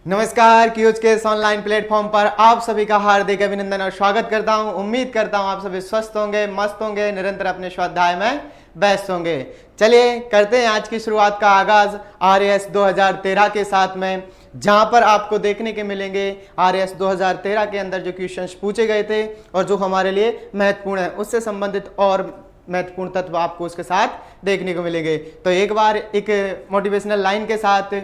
नमस्कार, क्यूज के इस ऑनलाइन प्लेटफॉर्म पर आप सभी का हार्दिक अभिनंदन और स्वागत करता हूं। उम्मीद करता हूं आप सभी स्वस्थ होंगे, मस्त होंगे, निरंतर अपने स्वाध्याय में व्यस्त होंगे। चलिए करते हैं आज की शुरुआत का आगाज आरएएस 2013 के साथ में, जहां पर आपको देखने के मिलेंगे आरएएस 2013 के अंदर जो क्वेश्चंस पूछे गए थे और जो हमारे लिए महत्वपूर्ण है, उससे संबंधित और महत्वपूर्ण तत्व आपको उसके साथ देखने को मिलेंगे। तो एक बार एक मोटिवेशनल लाइन के साथ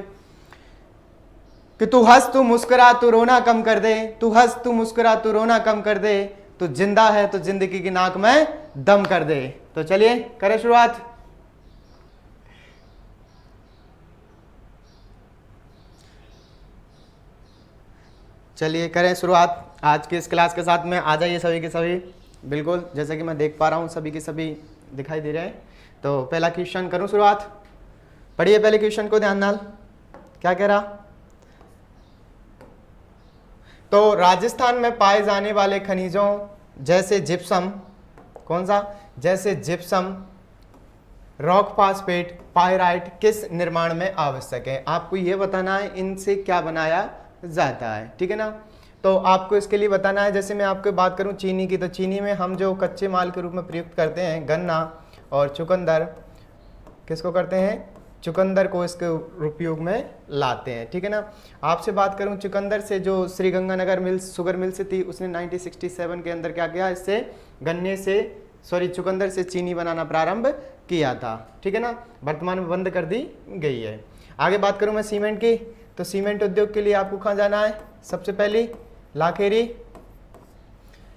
कि तू हंस तू मुस्कुरा तू रोना कम कर दे, तू हंस तू मुस्कुरा तू रोना कम कर दे, तू जिंदा है तो जिंदगी की नाक में दम कर दे। तो चलिए करें शुरुआत। चलिए करें शुरुआत आज की इस क्लास के साथ में। आ जाइए सभी के सभी, बिल्कुल जैसे कि मैं देख पा रहा हूं सभी के सभी दिखाई दे रहे हैं। तो पहला क्वेश्चन करूं शुरुआत। पढ़िए पहले क्वेश्चन को ध्यान नाल, क्या कह रहा। तो राजस्थान में पाए जाने वाले खनिजों जैसे जिप्सम, कौन सा, जैसे जिप्सम, रॉक फास्फेट, पायराइट किस निर्माण में आवश्यक है। आपको यह बताना है इनसे क्या बनाया जाता है, ठीक है ना। तो आपको इसके लिए बताना है, जैसे मैं आपको बात करूं चीनी की, तो चीनी में हम जो कच्चे माल के रूप में प्रयुक्त करते हैं गन्ना और चुकंदर, किसको करते हैं, चुकंदर को इसके उपयोग में लाते हैं, ठीक है ना। आपसे बात करूं चुकंदर से, जो श्रीगंगानगर मिल्स शुगर मिल से थी, उसने 1967 के अंदर क्या किया, इससे गन्ने से चुकंदर से चीनी बनाना प्रारंभ किया था, ठीक है ना। वर्तमान में बंद कर दी गई है। आगे बात करूं मैं सीमेंट की, तो सीमेंट उद्योग के लिए आपको कहाँ जाना है, सबसे पहले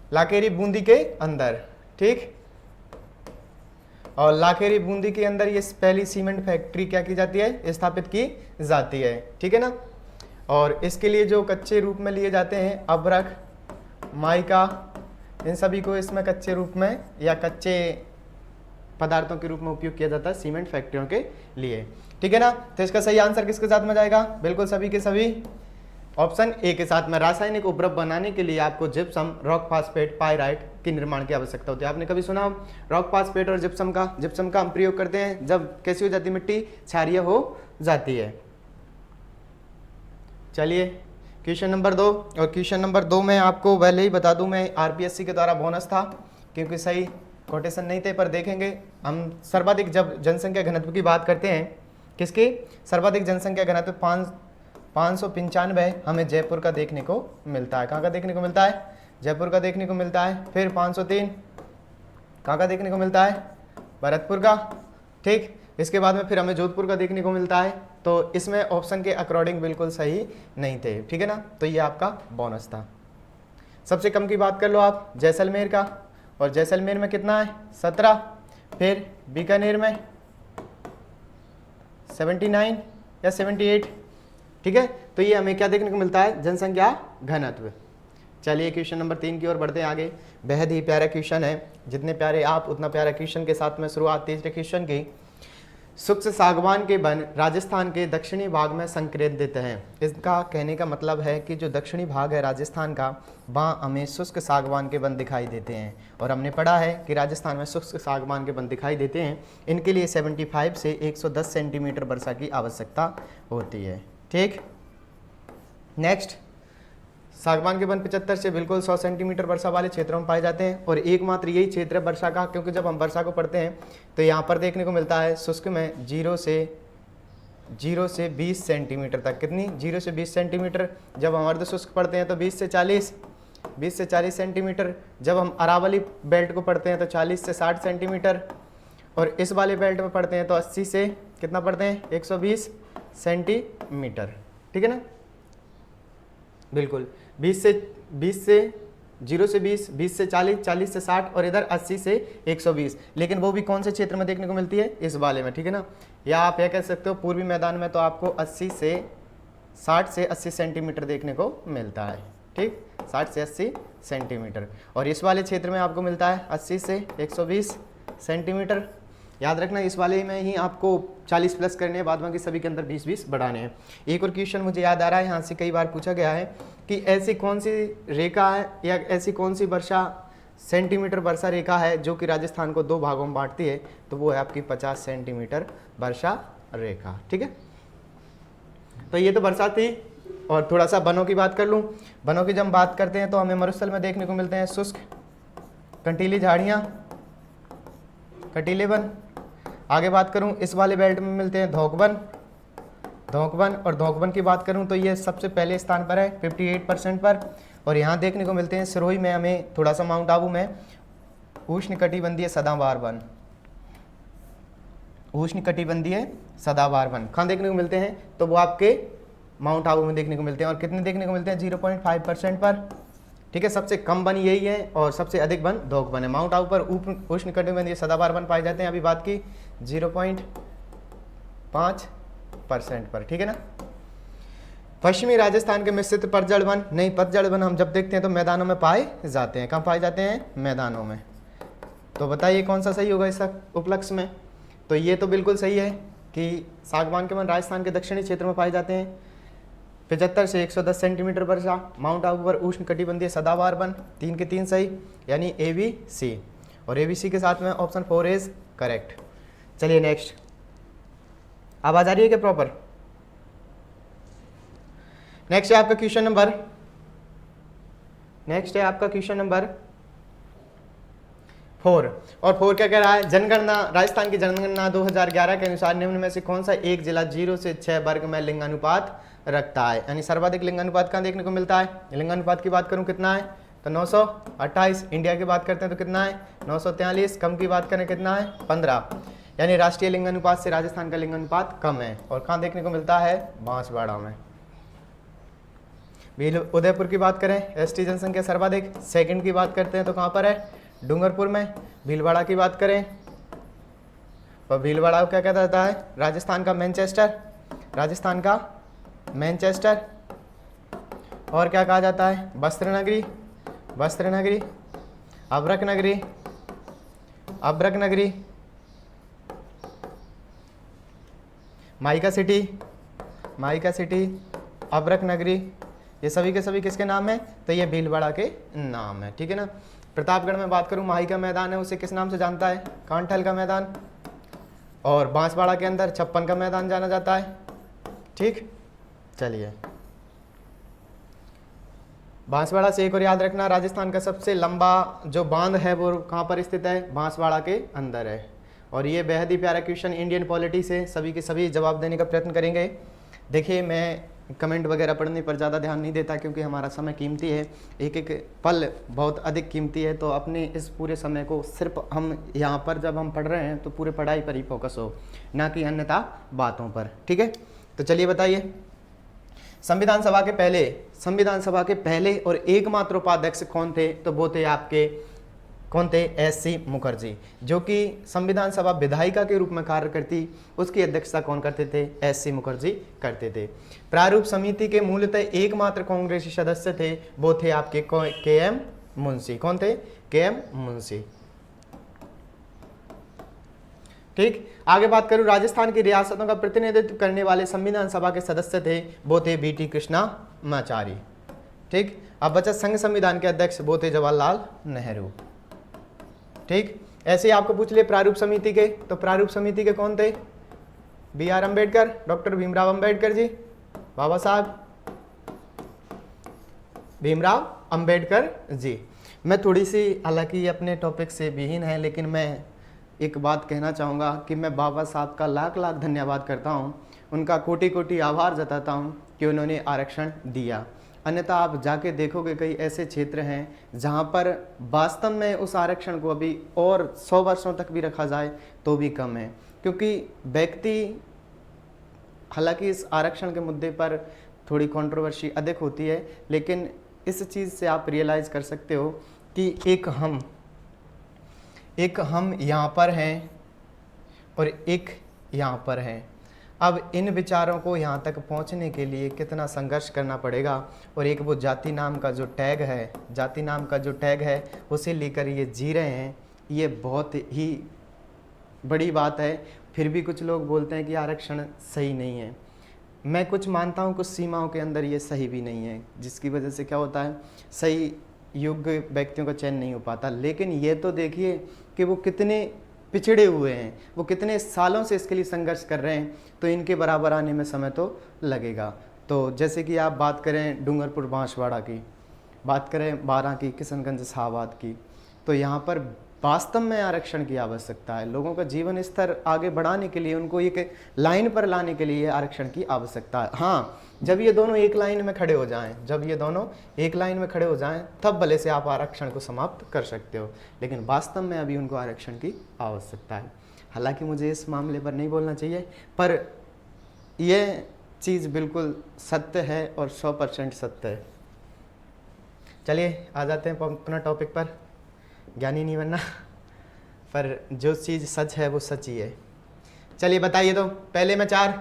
लाखेरी बूंदी के अंदर, ठीक। और लाखेरी बूंदी के अंदर ये पहली सीमेंट फैक्ट्री क्या की जाती है, स्थापित की जाती है, ठीक है ना। और इसके लिए जो कच्चे रूप में लिए जाते हैं अभ्रक, माइका, इन सभी को इसमें कच्चे रूप में या कच्चे पदार्थों के रूप में उपयोग किया जाता है सीमेंट फैक्ट्रियों के लिए, ठीक है ना। तो इसका सही आंसर किसके साथ में जाएगा, बिल्कुल सभी के सभी ऑप्शन ए के साथ में। रासायनिक उपद्रव बनाने के लिए आपको जिप्सम, रॉक फास्फेट, पायराइट के निर्माण की आवश्यकता होती है। आपने कभी सुना रॉक फास्फेट और जिप्सम का? जिप्सम का हम प्रयोग करते हैं जब कैसी हो जाती है मिट्टी, क्षारीय हो जाती है। चलिए क्वेश्चन नंबर 2, और क्वेश्चन नंबर 2 में आपको पहले ही बता दूं मैं, आरपीएससी के द्वारा बोनस था क्योंकि सही कोटेशन नहीं थे, पर देखेंगे हम सर्वाधिक जब जनसंख्या घनत्व की बात करते हैं, किसकी सर्वाधिक जनसंख्या घनत्व 595 हमें जयपुर का देखने को मिलता है। कहाँ का देखने को मिलता है, जयपुर का देखने को मिलता है। फिर 503 कहाँ का देखने को मिलता है, भरतपुर का, ठीक। इसके बाद में फिर हमें जोधपुर का देखने को मिलता है। तो इसमें ऑप्शन के अकॉर्डिंग बिल्कुल सही नहीं थे, ठीक है ना। तो ये आपका बोनस था। सबसे कम की बात कर लो आप, जैसलमेर का, और जैसलमेर में कितना है, 17। फिर बीकानेर में 79 या 78, ठीक है। तो ये हमें क्या देखने को मिलता है, जनसंख्या घनत्व। चलिए क्वेश्चन नंबर 3 की ओर बढ़ते हैं आगे। बेहद ही प्यारा क्वेश्चन है, जितने प्यारे आप उतना प्यारा क्वेश्चन के साथ में शुरुआत तीसरे क्वेश्चन की। शुष्क सागवान के वन राजस्थान के दक्षिणी भाग में संकेंद्रित हैं। इसका कहने का मतलब है कि जो दक्षिणी भाग है राजस्थान का, वहाँ हमें शुष्क सागवान के वन दिखाई देते हैं। और हमने पढ़ा है कि राजस्थान में शुष्क सागवान के वन दिखाई देते हैं, इनके लिए 75 से 110 सेंटीमीटर वर्षा की आवश्यकता होती है, ठीक। नेक्स्ट, सागवान के वन 75 से बिल्कुल 100 सेंटीमीटर वर्षा वाले क्षेत्रों में पाए जाते हैं, और एकमात्र यही क्षेत्र है वर्षा का, क्योंकि जब हम वर्षा को पढ़ते हैं तो यहाँ पर देखने को मिलता है शुष्क में 0 से 20 सेंटीमीटर तक। कितनी, 0 से 20 सेंटीमीटर। जब हम अर्ध शुष्क पढ़ते हैं तो 20 से 40 सेंटीमीटर। जब हम अरावली बेल्ट को पढ़ते हैं तो 40 से 60 सेंटीमीटर, और इस वाले बेल्ट में पढ़ते हैं तो 80 से कितना पढ़ते हैं, 120 सेंटीमीटर, ठीक है ना। बिल्कुल 20 से 0 से 20, 20 से 40, 40 से 60, और इधर 80 से 120। लेकिन वो भी कौन से क्षेत्र में देखने को मिलती है, इस वाले में, ठीक है ना। या आप यह कह सकते हो पूर्वी मैदान में तो आपको 60 से 80 सेंटीमीटर देखने को मिलता है, ठीक, 60 से 80 सेंटीमीटर। और इस वाले क्षेत्र में आपको मिलता है 80 से 120 सेंटीमीटर। याद रखना इस वाले में ही आपको 40 प्लस करने हैं, बाद बाकी सभी के अंदर 20-20 बढ़ाने हैं। एक और क्वेश्चन मुझे याद आ रहा है, यहाँ से कई बार पूछा गया है कि ऐसी कौन सी रेखा है या ऐसी कौन सी वर्षा सेंटीमीटर वर्षा रेखा है जो कि राजस्थान को 2 भागों में बांटती है, तो वो है आपकी 50 सेंटीमीटर वर्षा रेखा, ठीक है। तो ये तो वर्षा थी और थोड़ा सा वनों की बात कर लूँ, वनों की जब हम बात करते हैं तो हमें मरुस्थल में देखने को मिलते हैं शुष्क कंटीली झाड़ियाँ, कटीले वन। आगे बात करूँ इस वाले बेल्ट में मिलते हैं धौंकवन, और धौंकवन की बात करूँ तो ये सबसे पहले स्थान पर है 58% पर। और यहाँ देखने को मिलते हैं सिरोही में, हमें थोड़ा सा माउंट आबू में उष्णकटिबंधीय सदाबहार वन, उष्णकटिबंधीय सदाबहार वन कहाँ देखने को मिलते हैं, तो वो आपके माउंट आबू में देखने को मिलते हैं। और कितने देखने को मिलते हैं 0.5% पर, ठीक है। सबसे कम वन यही है और सबसे अधिक वन धौंकवन है। माउंट आबू पर उष्णकटिबंधीय सदाबहार वन पाए जाते हैं, अभी बात की 0.5% पर, ठीक है ना। पश्चिमी राजस्थान के मिश्रित पतझड़ वन, नहीं पतझड़ वन हम जब देखते हैं तो मैदानों में पाए जाते हैं। कहाँ पाए जाते हैं, मैदानों में। तो बताइए कौन सा सही होगा इस उपलक्ष्य में, तो ये तो बिल्कुल सही है कि सागवान के वन राजस्थान के दक्षिणी क्षेत्र में पाए जाते हैं। 75 से 110 सेंटीमीटर वर्षा। माउंट आबू पर उष्णकटिबंधीय सदाबहार वन, 3 के 3 सही, यानी ABC। और ABC के साथ में ऑप्शन 4 इज करेक्ट। चलिए नेक्स्ट, आवाज आ रही है क्या प्रॉपर। नेक्स्ट है आपका क्वेश्चन नंबर, नेक्स्ट है आपका क्वेश्चन नंबर 4। और 4 क्या कह रहा है, जनगणना, राजस्थान की जनगणना 2011 के अनुसार निम्न में से कौन सा एक जिला 0 से 6 वर्ग में लिंगानुपात रखता है, यानी सर्वाधिक लिंगानुपात कहाँ देखने को मिलता है। लिंगानुपात की बात करूं कितना है, तो 928। इंडिया की बात करते हैं तो कितना है 943। कम की बात करें कितना है 15, यानी राष्ट्रीय लिंगानुपात से राजस्थान का लिंगानुपात कम है। और कहाँ देखने को मिलता है, बांसवाड़ा में। भील उदयपुर की बात करें, एसटी जनसंख्या सर्वाधिक। सेकंड की बात करते हैं तो कहाँ पर है, डूंगरपुर में। भीलवाड़ा की बात करें, और भीलवाड़ा को क्या कहता जाता है, राजस्थान का मैनचेस्टर, राजस्थान का मैनचेस्टर। और क्या कहा जाता है, वस्त्र नगरी, वस्त्र नगरी, अब्रक नगरी, अब्रक नगरी, माइका सिटी, माइका सिटी, अब्रक नगरी। ये सभी के सभी किसके नाम है, तो ये भीलवाड़ा के नाम है, ठीक है ना। प्रतापगढ़ में बात करूं, माही का मैदान है, उसे किस नाम से जानता है, कांठल का मैदान। और बांसवाड़ा के अंदर 56 का मैदान जाना जाता है, ठीक। चलिए, बांसवाड़ा से एक और याद रखना, राजस्थान का सबसे लंबा जो बांध है वो कहाँ पर स्थित है, बांसवाड़ा के अंदर है। और ये बेहद ही प्यारा क्वेश्चन इंडियन पॉलिटी से सभी के सभी जवाब देने का प्रयत्न करेंगे। देखिए, मैं कमेंट वगैरह पढ़ने पर ज़्यादा ध्यान नहीं देता क्योंकि हमारा समय कीमती है, एक एक पल बहुत अधिक कीमती है। तो अपने इस पूरे समय को सिर्फ हम यहाँ पर जब हम पढ़ रहे हैं तो पूरे पढ़ाई पर ही फोकस हो, ना कि अन्यथा बातों पर, ठीक है। तो चलिए बताइए, संविधान सभा के पहले और एकमात्र उपाध्यक्ष कौन थे, तो वो थे आपके कौन थे, SC मुखर्जी, जो कि संविधान सभा विधायिका के रूप में कार्य करती, उसकी अध्यक्षता कौन करते थे, SC मुखर्जी करते थे। प्रारूप समिति के मूलतः एकमात्र कांग्रेसी सदस्य थे, वो थे आपके KM मुंशी। कौन थे, KM मुंशी, ठीक। आगे बात करूं, राजस्थान की रियासतों का प्रतिनिधित्व करने वाले संविधान सभा के सदस्य थे, वो थे BT कृष्णामाचारी, ठीक। अब बचा संघ संविधान के अध्यक्ष, वो थे जवाहरलाल नेहरू, ठीक। ऐसे ही आपको पूछ ले प्रारूप समिति के, तो प्रारूप समिति के कौन थे, BR अम्बेडकर, डॉक्टर भीमराव अम्बेडकर जी, बाबा साहब भीमराव अम्बेडकर जी। मैं थोड़ी सी, हालांकि ये अपने टॉपिक से विहीन है, लेकिन मैं एक बात कहना चाहूँगा कि मैं बाबा साहब का लाख लाख धन्यवाद करता हूँ, उनका कोटि कोटि आभार जताता हूँ कि उन्होंने आरक्षण दिया। अन्यथा आप जाके देखोगे कई ऐसे क्षेत्र हैं जहाँ पर वास्तव में उस आरक्षण को अभी और 100 वर्षों तक भी रखा जाए तो भी कम है, क्योंकि व्यक्ति, हालांकि इस आरक्षण के मुद्दे पर थोड़ी कंट्रोवर्सी अधिक होती है, लेकिन इस चीज़ से आप रियलाइज़ कर सकते हो कि एक हम यहाँ पर हैं और एक यहाँ पर हैं। अब इन विचारों को यहाँ तक पहुँचने के लिए कितना संघर्ष करना पड़ेगा, और एक वो जाति नाम का जो टैग है, उसे लेकर ये जी रहे हैं, ये बहुत ही बड़ी बात है। फिर भी कुछ लोग बोलते हैं कि आरक्षण सही नहीं है। मैं कुछ मानता हूँ कुछ सीमाओं के अंदर ये सही भी नहीं है, जिसकी वजह से क्या होता है, सही योग्य व्यक्तियों का चयन नहीं हो पाता। लेकिन ये तो देखिए कि वो कितने पिछड़े हुए हैं, वो कितने सालों से इसके लिए संघर्ष कर रहे हैं, तो इनके बराबर आने में समय तो लगेगा। तो जैसे कि आप बात करें डूंगरपुर बांसवाड़ा की, बात करें बारां की, किशनगंज शाहबाद की, तो यहाँ पर वास्तव में आरक्षण की आवश्यकता है। लोगों का जीवन स्तर आगे बढ़ाने के लिए, उनको एक लाइन पर लाने के लिए आरक्षण की आवश्यकता है। हाँ, जब ये दोनों एक लाइन में खड़े हो जाएं, जब ये दोनों एक लाइन में खड़े हो जाएं, तब भले से आप आरक्षण को समाप्त कर सकते हो, लेकिन वास्तव में अभी उनको आरक्षण की आवश्यकता है। हालांकि मुझे इस मामले पर नहीं बोलना चाहिए, पर यह चीज़ बिल्कुल सत्य है और 100% सत्य है। चलिए आ जाते हैं अपना टॉपिक पर। ज्ञानी नहीं बनना, पर जो चीज़ सच है वो सच ही है। चलिए बताइए, तो पहले में 4,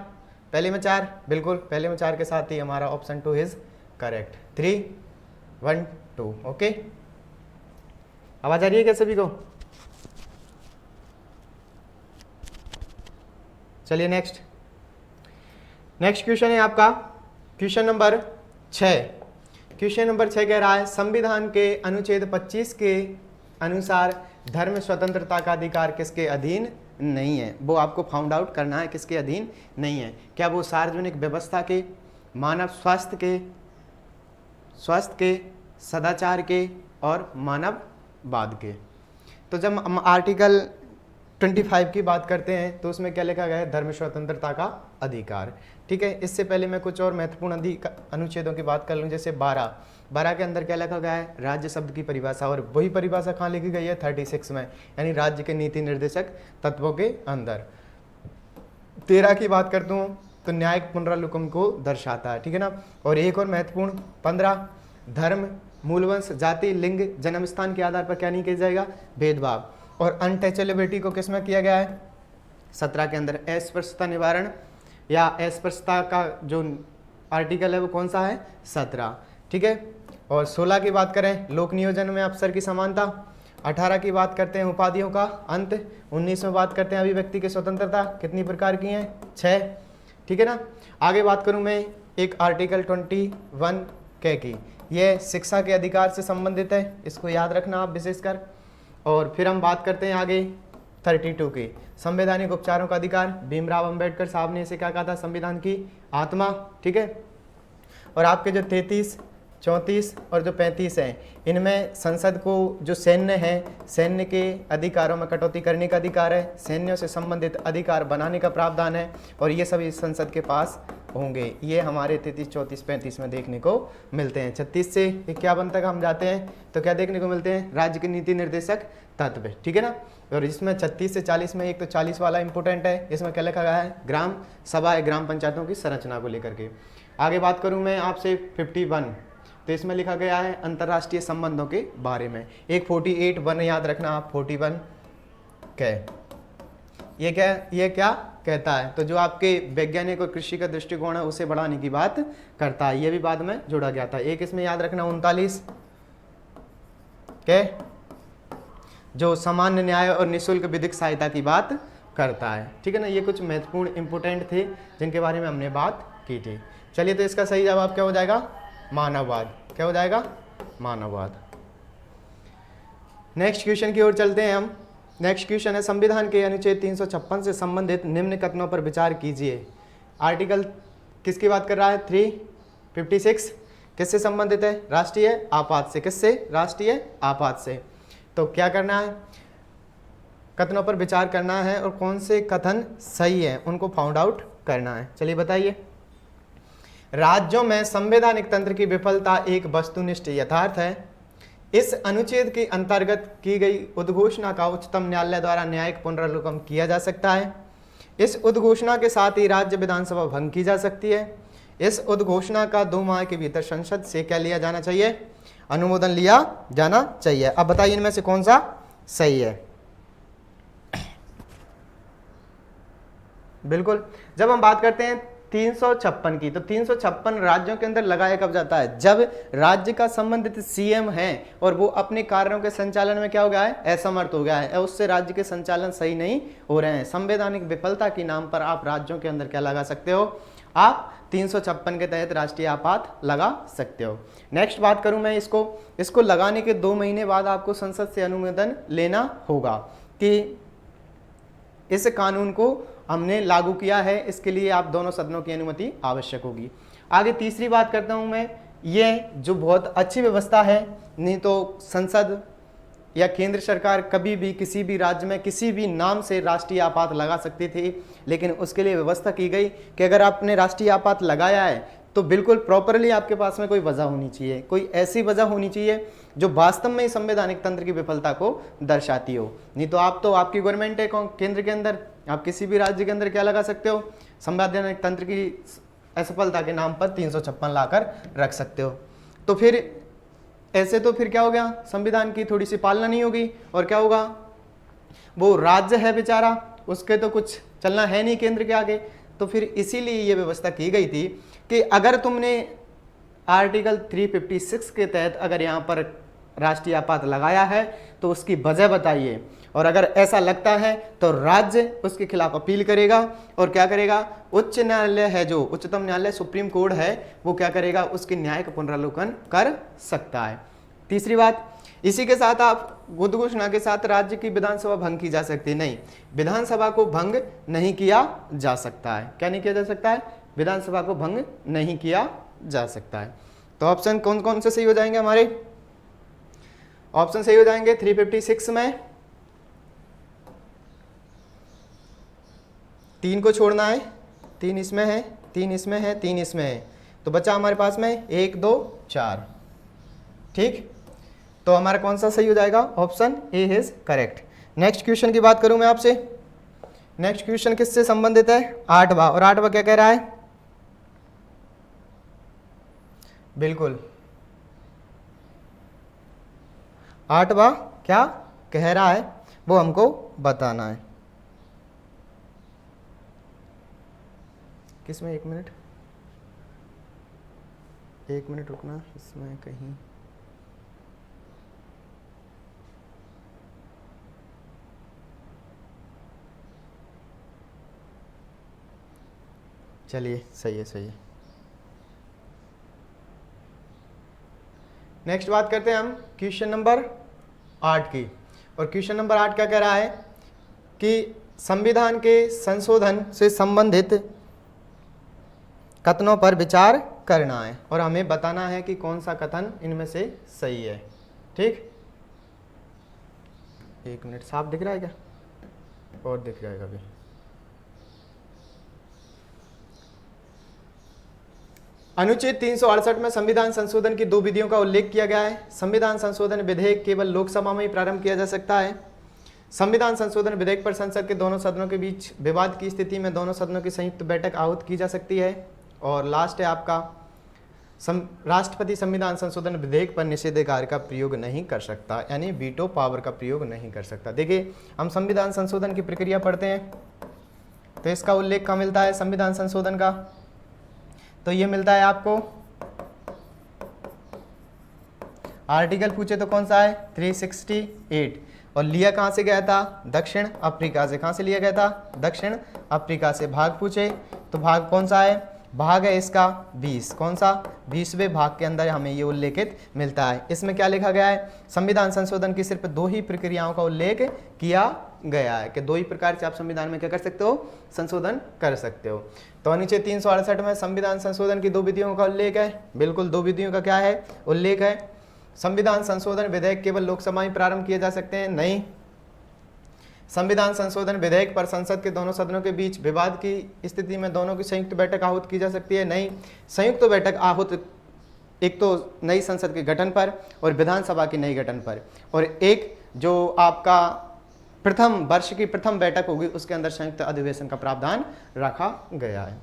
बिल्कुल पहले में 4 के साथ ही हमारा ऑप्शन 2 इज करेक्ट। 3, 1, 2। ओके, आवाज आ रही है क्या सभी को? चलिए नेक्स्ट क्वेश्चन है आपका क्वेश्चन नंबर 6। क्वेश्चन नंबर 6 कह रहा है, संविधान के अनुच्छेद 25 के अनुसार धर्म स्वतंत्रता का अधिकार किसके अधीन नहीं है? वो आपको फाउंड आउट करना है, किसके अधीन नहीं है। क्या वो सार्वजनिक व्यवस्था के, मानव स्वास्थ्य के, सदाचार के और मानववाद के? तो जब हम आर्टिकल 25 की बात करते हैं तो उसमें क्या लिखा गया है? धर्म स्वतंत्रता का अधिकार। ठीक है, इससे पहले मैं कुछ और महत्वपूर्ण अनुच्छेदों की बात कर लूँ, जैसे 12 के अंदर क्या लिखा गया है? राज्य शब्द की परिभाषा, और वही परिभाषा कहाँ लिखी गई है? 36 में, यानी राज्य के नीति निर्देशक तत्वों के अंदर। 13 की बात करता हूँ तो न्यायिक पुनरावलोकन को दर्शाता है, ठीक है ना। और एक और महत्वपूर्ण 15, धर्म, मूलवंश, जाति, लिंग, जन्म स्थान के आधार पर क्या नहीं किया जाएगा? भेदभाव। और अनटचेबिलिटी को किसमें किया गया है? 17 के अंदर। अस्पृश्यता निवारण या अस्पृश्यता का जो आर्टिकल है वो कौन सा है? 17, ठीक है। और 16 की बात करें, लोक नियोजन में अफसर की समानता। 18 की बात करते हैं उपाधियों का अंत। 19 में बात करते हैं अभिव्यक्ति की स्वतंत्रता, कितनी प्रकार की हैं? 6, ठीक है ना। आगे बात करूं मैं एक आर्टिकल 21 की, यह शिक्षा के अधिकार से संबंधित है, इसको याद रखना आप विशेषकर। और फिर हम बात करते हैं आगे 32 की, संवैधानिक उपचारों का अधिकार। भीमराव अंबेडकर साहब ने इसे क्या कहा था? संविधान की आत्मा, ठीक है। और आपके जो 33, 34 और जो 35 हैं, इनमें संसद को जो सैन्य है, सैन्य के अधिकारों में कटौती करने का अधिकार है, सैन्यों से संबंधित अधिकार बनाने का प्रावधान है, और ये सभी संसद के पास होंगे। ये हमारे 33, 34, 35 में देखने को मिलते हैं। 36 से 51 तक हम जाते हैं तो क्या देखने को मिलते हैं? राज्य के नीति निर्देशक तत्व, ठीक है ना। और इसमें 36 से 40 में एक तो 40 वाला इंपोर्टेंट है, इसमें क्या लिखा गया है? ग्राम सभा, ग्राम पंचायतों की संरचना को लेकर के। आगे बात करूं मैं आपसे 51, तो इसमें लिखा गया है अंतर्राष्ट्रीय संबंधों के बारे में। एक 48(1) याद रखना आप, 41 ये क्या कहता है? तो जो आपके वैज्ञानिक और कृषि का दृष्टिकोण है उसे बढ़ाने की बात करता है, ये भी बाद में जोड़ा गया था। एक इसमें याद रखना 39 जो सामान्य न्याय और निःशुल्क विधिक सहायता की बात करता है, ठीक है ना। ये कुछ महत्वपूर्ण इंपोर्टेंट थे जिनके बारे में हमने बात की थी। चलिए, तो इसका सही जवाब क्या हो जाएगा? मानववाद। क्या हो जाएगा? मानववाद। नेक्स्ट क्वेश्चन की ओर चलते हैं हम। नेक्स्ट क्वेश्चन है, संविधान के अनुच्छेद 356 से संबंधित निम्न कथनों पर विचार कीजिए। आर्टिकल किसकी बात कर रहा है? 356 किससे संबंधित है? राष्ट्रीय आपात से। किससे? राष्ट्रीय आपात से। तो क्या करना है? कथनों पर विचार करना है और कौन से कथन सही है उनको फाउंड आउट करना है। चलिए बताइए। राज्यों में संवैधानिक तंत्र की विफलता एक वस्तुनिष्ठ यथार्थ है। इस अनुच्छेद के अंतर्गत की गई उद्घोषणा का उच्चतम न्यायालय द्वारा न्यायिक पुनरावलोकन किया जा सकता है। इस उद्घोषणा के साथ ही राज्य विधानसभा भंग की जा सकती है। इस उद्घोषणा का 2 माह के भीतर संसद से क्या लिया जाना चाहिए? अनुमोदन लिया जाना चाहिए। अब बताइए इनमें से कौन सा सही है? बिल्कुल, जब हम बात करते हैं 356 की, तो 356 राज्यों के अंदर लगाया कब जाता है? जब राज्य का संबंधित सीएम है और वो अपने कार्यों के संचालन में क्या हो गया है? असमर्थ हो गया है, उससे राज्य के संचालन सही नहीं हो रहे हैं। संवैधानिक विफलता के नाम पर आप राज्यों के अंदर क्या लगा सकते हो? आप 356 के तहत राष्ट्रीय आपात लगा सकते हो। नेक्स्ट बात करूं मैं इसको लगाने के 2 महीने बाद आपको संसद से अनुमोदन लेना होगा कि इस कानून को हमने लागू किया है, इसके लिए आप दोनों सदनों की अनुमति आवश्यक होगी। आगे तीसरी बात करता हूं मैं, ये जो बहुत अच्छी व्यवस्था है, नहीं तो संसद या केंद्र सरकार कभी भी किसी भी राज्य में किसी भी नाम से राष्ट्रीय आपात लगा सकती थी, लेकिन उसके लिए व्यवस्था की गई कि अगर आपने राष्ट्रीय आपात लगाया है तो बिल्कुल प्रॉपरली आपके पास में कोई वजह होनी चाहिए, कोई ऐसी वजह होनी चाहिए जो वास्तव में संवैधानिक तंत्र की विफलता को दर्शाती हो। नहीं तो आपकी गवर्नमेंट है केंद्र के अंदर, आप किसी भी राज्य के अंदर क्या लगा सकते हो, संवैधानिक तंत्र की असफलता के नाम पर 356 लाकर रख सकते हो। तो फिर ऐसे तो फिर क्या हो गया, संविधान की थोड़ी सी पालना नहीं होगी, और क्या होगा, वो राज्य है बेचारा, उसके तो कुछ चलना है नहीं केंद्र के आगे। तो फिर इसीलिए ये व्यवस्था की गई थी कि अगर तुमने आर्टिकल 356 के तहत अगर यहाँ पर राष्ट्रीय आपात लगाया है तो उसकी वजह बताइए, और अगर ऐसा लगता है तो राज्य उसके खिलाफ अपील करेगा, और क्या करेगा, उच्च न्यायालय है जो उच्चतम न्यायालय सुप्रीम कोर्ट है, वो क्या करेगा, उसके न्याय का पुनरावलोकन कर सकता है। तीसरी बात, इसी के साथ आप उद्घोषणा के साथ राज्य की विधानसभा भंग की जा सकती है, नहीं, विधानसभा को भंग नहीं किया जा सकता है। क्या नहीं किया जा सकता है, विधानसभा को भंग नहीं किया जा सकता है। तो ऑप्शन कौन कौन से सही हो जाएंगे हमारे, ऑप्शन सही हो जाएंगे 356 में 3 को छोड़ना है, 3 इसमें है, 3 इसमें है, 3 इसमें है, तो बचा हमारे पास में 1 2 4। ठीक, तो हमारा कौन सा सही हो जाएगा, option A is correct. Next question की बात करूं मैं आपसे, नेक्स्ट क्वेश्चन किससे संबंधित है, 8वां, और 8वां क्या कह रहा है, बिल्कुल 8वां क्या कह रहा है वो हमको बताना है। किसमें, 1 मिनट, 1 मिनट रुकना, इसमें कहीं चलिए, सही है सही है। नेक्स्ट बात करते हैं हम क्वेश्चन नंबर 8 की, और क्वेश्चन नंबर 8 क्या कह रहा है कि संविधान के संशोधन से संबंधित कथनों पर विचार करना है, और हमें बताना है कि कौन सा कथन इनमें से सही है। ठीक, 1 मिनट, साफ दिख रहा है क्या, और दिख जाएगा अभी। अनुच्छेद 368 में संविधान संशोधन की 2 विधियों का उल्लेख किया गया है। संविधान संशोधन विधेयक केवल लोकसभा में ही प्रारंभ किया जा सकता है। संविधान संशोधन विधेयक पर संसद के दोनों सदनों के बीच विवाद की स्थिति में दोनों सदनों की संयुक्त बैठक आहूत की जा सकती है। और लास्ट है आपका, राष्ट्रपति संविधान संशोधन विधेयक पर निषेधाधिकार का प्रयोग नहीं कर सकता, यानी वीटो पावर का प्रयोग नहीं कर सकता। देखिए, हम संविधान संशोधन की प्रक्रिया पढ़ते हैं तो इसका उल्लेख कहाँ मिलता है संविधान संशोधन का, तो ये मिलता है आपको, आर्टिकल पूछे तो कौन सा है 368, और लिया कहाँ से गया था, दक्षिण अफ्रीका से। कहाँ से लिया गया था, दक्षिण अफ्रीका से। भाग पूछे तो भाग कौन सा है, भाग है इसका 20, कौन सा, 20वें भाग के अंदर हमें ये उल्लेखित मिलता है। इसमें क्या लिखा गया है, संविधान संशोधन की सिर्फ 2 ही प्रक्रियाओं का उल्लेख किया गया है कि 2 ही प्रकार से आप संविधान में क्या कर सकते हो, संशोधन कर सकते हो। तो अनुच्छेद 368 में संविधान संशोधन की 2 विधियों का उल्लेख है, बिल्कुल 2 विधियों का क्या है, उल्लेख है। संविधान संशोधन विधेयक केवल लोकसभा में प्रारंभ किए जा सकते हैं, नहीं। संविधान संशोधन विधेयक पर संसद के दोनों सदनों के बीच विवाद की स्थिति में दोनों की संयुक्त बैठक आहूत की जा सकती है, नहीं। संयुक्त बैठक आहूत एक तो नई संसद के गठन पर और विधानसभा की नई गठन पर, और एक जो आपका प्रथम वर्ष की प्रथम बैठक होगी उसके अंदर संयुक्त अधिवेशन का प्रावधान रखा गया है।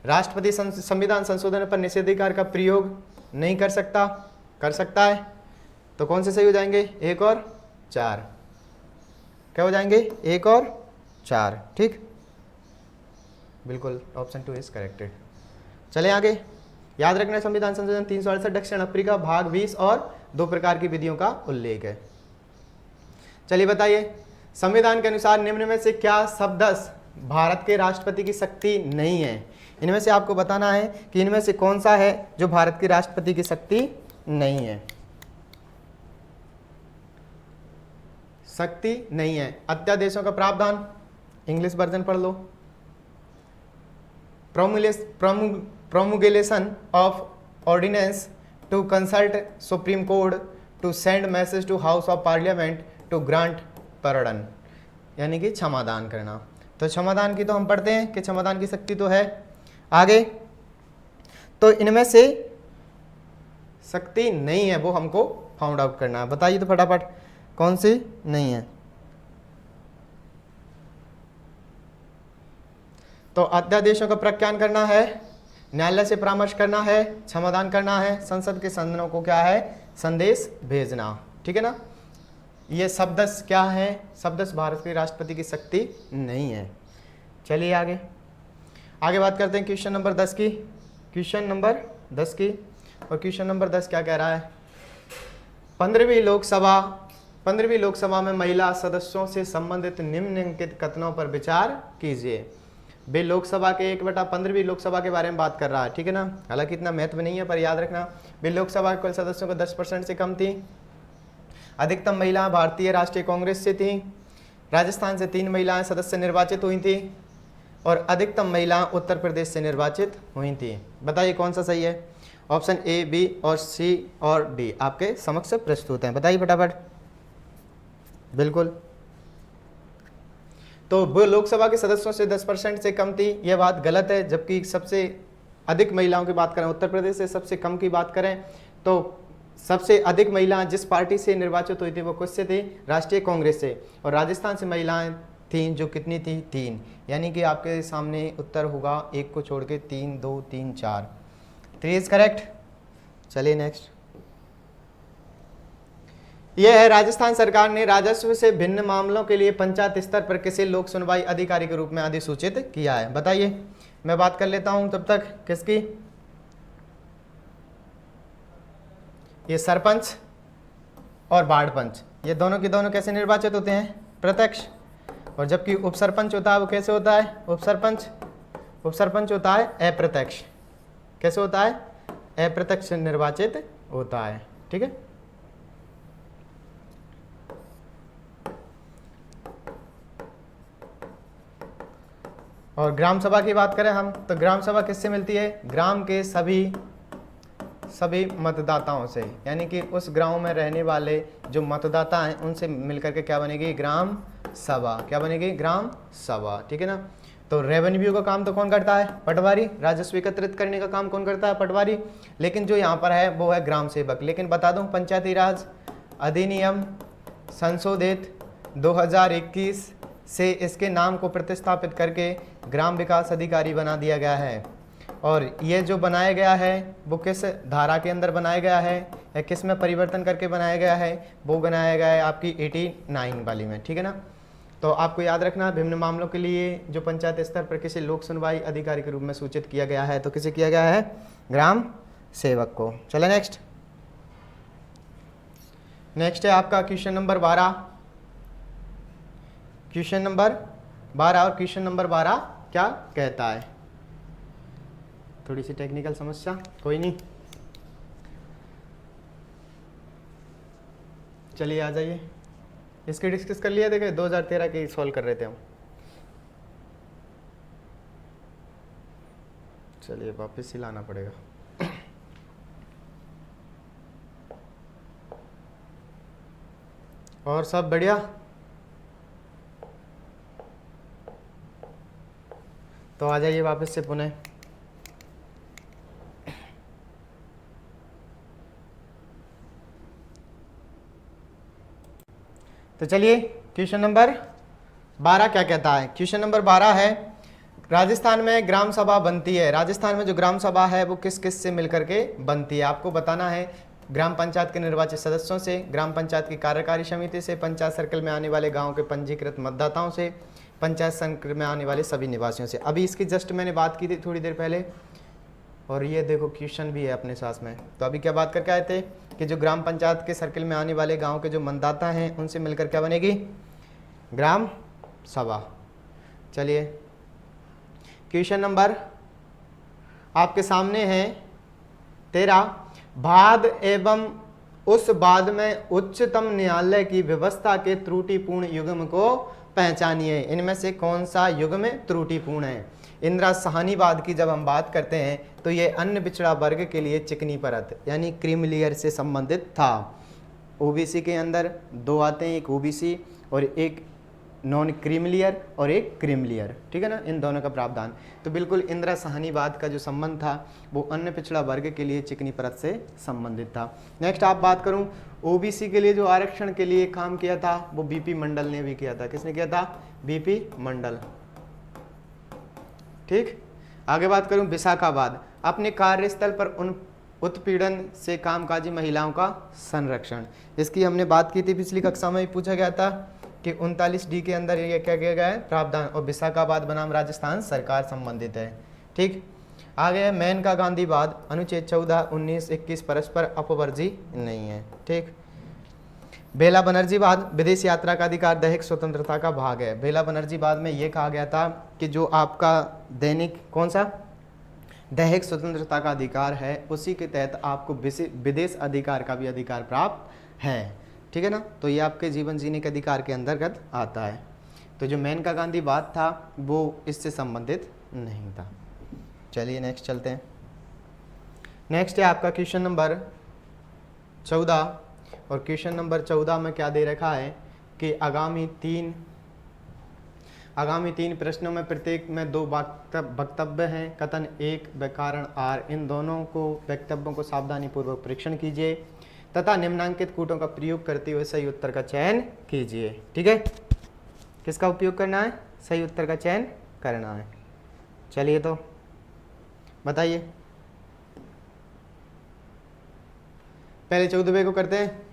राष्ट्रपति संविधान संशोधन पर निषेधाधिकार का प्रयोग नहीं कर सकता, कर सकता है। तो कौन से सही हो जाएंगे, 1 और 4, क्या हो जाएंगे, 1 और 4। ठीक, बिल्कुल ऑप्शन 2 इज करेक्टेड। चले आगे, याद रखना संविधान संशोधन 368 दक्षिण अफ्रीका भाग 20 और 2 प्रकार की विधियों का उल्लेख है। चलिए बताइए, संविधान के अनुसार निम्न में से क्या शब्द भारत के राष्ट्रपति की शक्ति नहीं है। इनमें से आपको बताना है कि इनमें से कौन सा है जो भारत के राष्ट्रपति की शक्ति नहीं है। शक्ति नहीं है, अध्यादेशों का प्रावधान, इंग्लिश वर्जन पढ़ लो। promulgation of ordinance to consult Supreme Court to send message to House of Parliament to grant pardon, यानी कि क्षमादान करना। तो क्षमादान की तो हम पढ़ते हैं कि क्षमादान की शक्ति तो है। आगे तो इनमें से शक्ति नहीं है वो हमको फाउंड आउट करना है। बताइए तो फटाफट कौन सी नहीं है। तो अध्यादेशों का प्रख्यान करना है, न्यायालय से परामर्श करना है, क्षमादान करना है, संसद के सदनों को क्या है संदेश भेजना। ठीक है ना। ये शब्दश क्या है, शब्दश भारत के राष्ट्रपति की शक्ति नहीं है। चलिए आगे बात करते हैं क्वेश्चन नंबर 10 की। क्वेश्चन नंबर 10 की, और क्वेश्चन नंबर 10 क्या कह रहा है। 15वीं लोकसभा में महिला सदस्यों से संबंधित निम्नलिखित कथनों पर विचार कीजिए। वे लोकसभा के 1/15वीं लोकसभा के बारे में बात कर रहा है। ठीक है ना। हालांकि इतना महत्व नहीं है पर याद रखना, वे लोकसभा के कुल सदस्यों को 10% से कम थी। अधिकतम महिलाएं भारतीय राष्ट्रीय कांग्रेस से थी। राजस्थान से 3 महिलाएं सदस्य निर्वाचित हुई थी और अधिकतम महिलाएं उत्तर प्रदेश से निर्वाचित हुई थी। बताइए कौन सा सही है। ऑप्शन ए, बी और सी और डी आपके समक्ष प्रस्तुत हैं। बताइए फटाफट। बिल्कुल। तो वो लोकसभा के सदस्यों से 10% से कम थी, यह बात गलत है। जबकि सबसे अधिक महिलाओं की बात करें उत्तर प्रदेश से, सबसे कम की बात करें तो सबसे अधिक महिलाएं जिस पार्टी से निर्वाचित हुई थी वो किससे थी, राष्ट्रीय कांग्रेस से। और राजस्थान से महिलाएं थीं जो कितनी थी, 3। यानी कि आपके सामने उत्तर होगा 1 को छोड़ के 3, 2, 3, 4। 3 इज करेक्ट। चलिए नेक्स्ट। यह है राजस्थान सरकार ने राजस्व से भिन्न मामलों के लिए पंचायत स्तर पर किसे लोक सुनवाई अधिकारी के रूप में अधिसूचित किया है। बताइए। मैं बात कर लेता हूं तब तक किसकी। ये सरपंच और वार्ड पंच, ये दोनों के दोनों कैसे निर्वाचित होते हैं, प्रत्यक्ष। और जबकि उप सरपंच होता है वो कैसे होता है, उप सरपंच होता है अप्रत्यक्ष। कैसे होता है, अप्रत्यक्ष निर्वाचित होता है। ठीक है। और ग्राम सभा की बात करें हम तो ग्राम सभा किससे मिलती है, ग्राम के सभी मतदाताओं से। यानी कि उस गांव में रहने वाले जो मतदाता हैं उनसे मिलकर के क्या बनेगी, ग्राम सभा। क्या बनेगी, ग्राम सभा। ठीक है ना। तो रेवेन्यू का काम तो कौन करता है, पटवारी। राजस्व एकत्रित करने का काम कौन करता है, पटवारी। लेकिन जो यहाँ पर है वो है ग्राम सेवक। लेकिन बता दूं पंचायती राज अधिनियम संशोधित 2021 से इसके नाम को प्रतिस्थापित करके ग्राम विकास अधिकारी बना दिया गया है। और ये जो बनाया गया है वो किस धारा के अंदर बनाया गया है या किस में परिवर्तन करके बनाया गया है, वो बनाया गया है आपकी 89 वाली में। ठीक है ना। तो आपको याद रखना विभिन्न मामलों के लिए जो पंचायत स्तर पर किसी लोक सुनवाई अधिकारी के रूप में सूचित किया गया है तो किसे किया गया है, ग्राम सेवक को। चले नेक्स्ट है आपका क्वेश्चन नंबर 12। क्वेश्चन नंबर 12 और क्वेश्चन नंबर 12 क्या कहता है, थोड़ी सी टेक्निकल समस्या, कोई नहीं। चलिए आ जाइए, इसके डिस्कस कर लिया। देखे 2013 के सॉल्व कर रहे थे हम। चलिए वापस ही लाना पड़ेगा। और सब बढ़िया। तो आ जाइए वापस से पुनः। तो चलिए क्वेश्चन नंबर 12 क्या कहता है। क्वेश्चन नंबर 12 है राजस्थान में ग्राम सभा बनती है। राजस्थान में जो ग्राम सभा है वो किस किस से मिलकर के बनती है, आपको बताना है। ग्राम पंचायत के निर्वाचित सदस्यों से, ग्राम पंचायत की कार्यकारी समिति से, पंचायत सर्कल में आने वाले गांव के पंजीकृत मतदाताओं से, पंचायत सर्कल में आने वाले सभी निवासियों से। अभी इसकी जस्ट मैंने बात की थी थोड़ी देर पहले, और ये देखो क्वेश्चन भी है अपने साथ में। तो अभी क्या बात करके आए थे कि जो ग्राम पंचायत के सर्कल में आने वाले गांव के जो मतदाता हैं उनसे मिलकर क्या बनेगी, ग्राम सभा। चलिए क्वेश्चन नंबर आपके सामने है 13। बाद एवं उस बाद में उच्चतम न्यायालय की व्यवस्था के त्रुटिपूर्ण युग्म को पहचानिए इनमें से कौन सा युग में त्रुटिपूर्ण है। इंदिरा साहनीवाद की जब हम बात करते हैं तो ये अन्य पिछड़ा वर्ग के लिए चिकनी परत यानी क्रीम लेयर से संबंधित था। ओबीसी के अंदर दो आते हैं, एक ओबीसी और एक नॉन क्रीम लेयर और एक क्रीम लेयर, ठीक है ना, इन दोनों का प्रावधान। तो बिल्कुल इंदिरा साहनीवाद का जो संबंध था वो अन्य पिछड़ा वर्ग के लिए चिकनी परत से संबंधित था। नेक्स्ट आप बात करूं, ओबीसी के लिए जो आरक्षण के लिए काम किया था वो बीपी मंडल ने भी किया था। किसने किया था? बीपी मंडल। ठीक, आगे बात करूं विशाखावाद, अपने कार्यस्थल पर उन उत्पीड़न से कामकाजी महिलाओं का संरक्षण। इसकी हमने बात की थी पिछली कक्षा में, पूछा गया था कि 39D के अंदर ये क्या किया गया है? प्रावधान। और विशाखावाद बनाम राजस्थान सरकार संबंधित है। ठीक, आगे है मेनका गांधीवाद, अनुच्छेद 14, 19, 21 परस्पर अपवर्जी नहीं है। ठीक, बेला बनर्जीवाद, विदेश यात्रा का अधिकार दैहिक स्वतंत्रता का भाग है। बेला बनर्जीवाद में ये कहा गया था कि जो आपका दैनिक कौन सा दैहिक स्वतंत्रता का अधिकार है उसी के तहत आपको विदेश अधिकार का भी अधिकार प्राप्त है। ठीक है ना, तो ये आपके जीवन जीने के अधिकार के अंतर्गत आता है। तो जो मेनका गांधीवाद था वो इससे संबंधित नहीं था। चलिए नेक्स्ट चलते हैं। नेक्स्ट है आपका क्वेश्चन नंबर 14 और क्वेश्चन नंबर 14 में क्या दे रखा है कि आगामी तीन प्रश्नों में प्रत्येक में 2 वक्तव्य हैं, कथन 1 व कारण R। इन दोनों को वक्तव्यों को सावधानीपूर्वक परीक्षण कीजिए तथा निम्नांकित कूटों का प्रयोग करते हुए सही उत्तर का चयन कीजिए। ठीक है, किसका उपयोग करना है? सही उत्तर का चयन करना है। चलिए तो बताइए, पहले 14वें को करते हैं।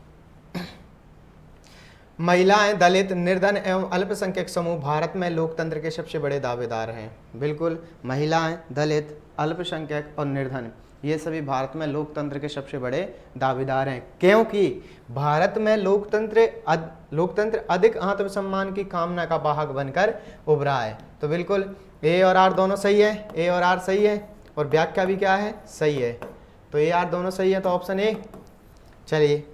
महिलाएं, दलित, निर्धन एवं अल्पसंख्यक समूह भारत में लोकतंत्र के सबसे बड़े दावेदार हैं। बिल्कुल, महिलाएं, दलित, अल्पसंख्यक और निर्धन ये सभी भारत में लोकतंत्र के सबसे बड़े दावेदार हैं, क्योंकि भारत में लोकतंत्र अधिक आत्मसम्मान की कामना का वाहक बनकर उभरा है। तो बिल्कुल ए और आर दोनों सही है, ए और आर सही है और व्याख्या भी क्या है? सही है। तो ए आर दोनों सही है, तो ऑप्शन ए। चलिए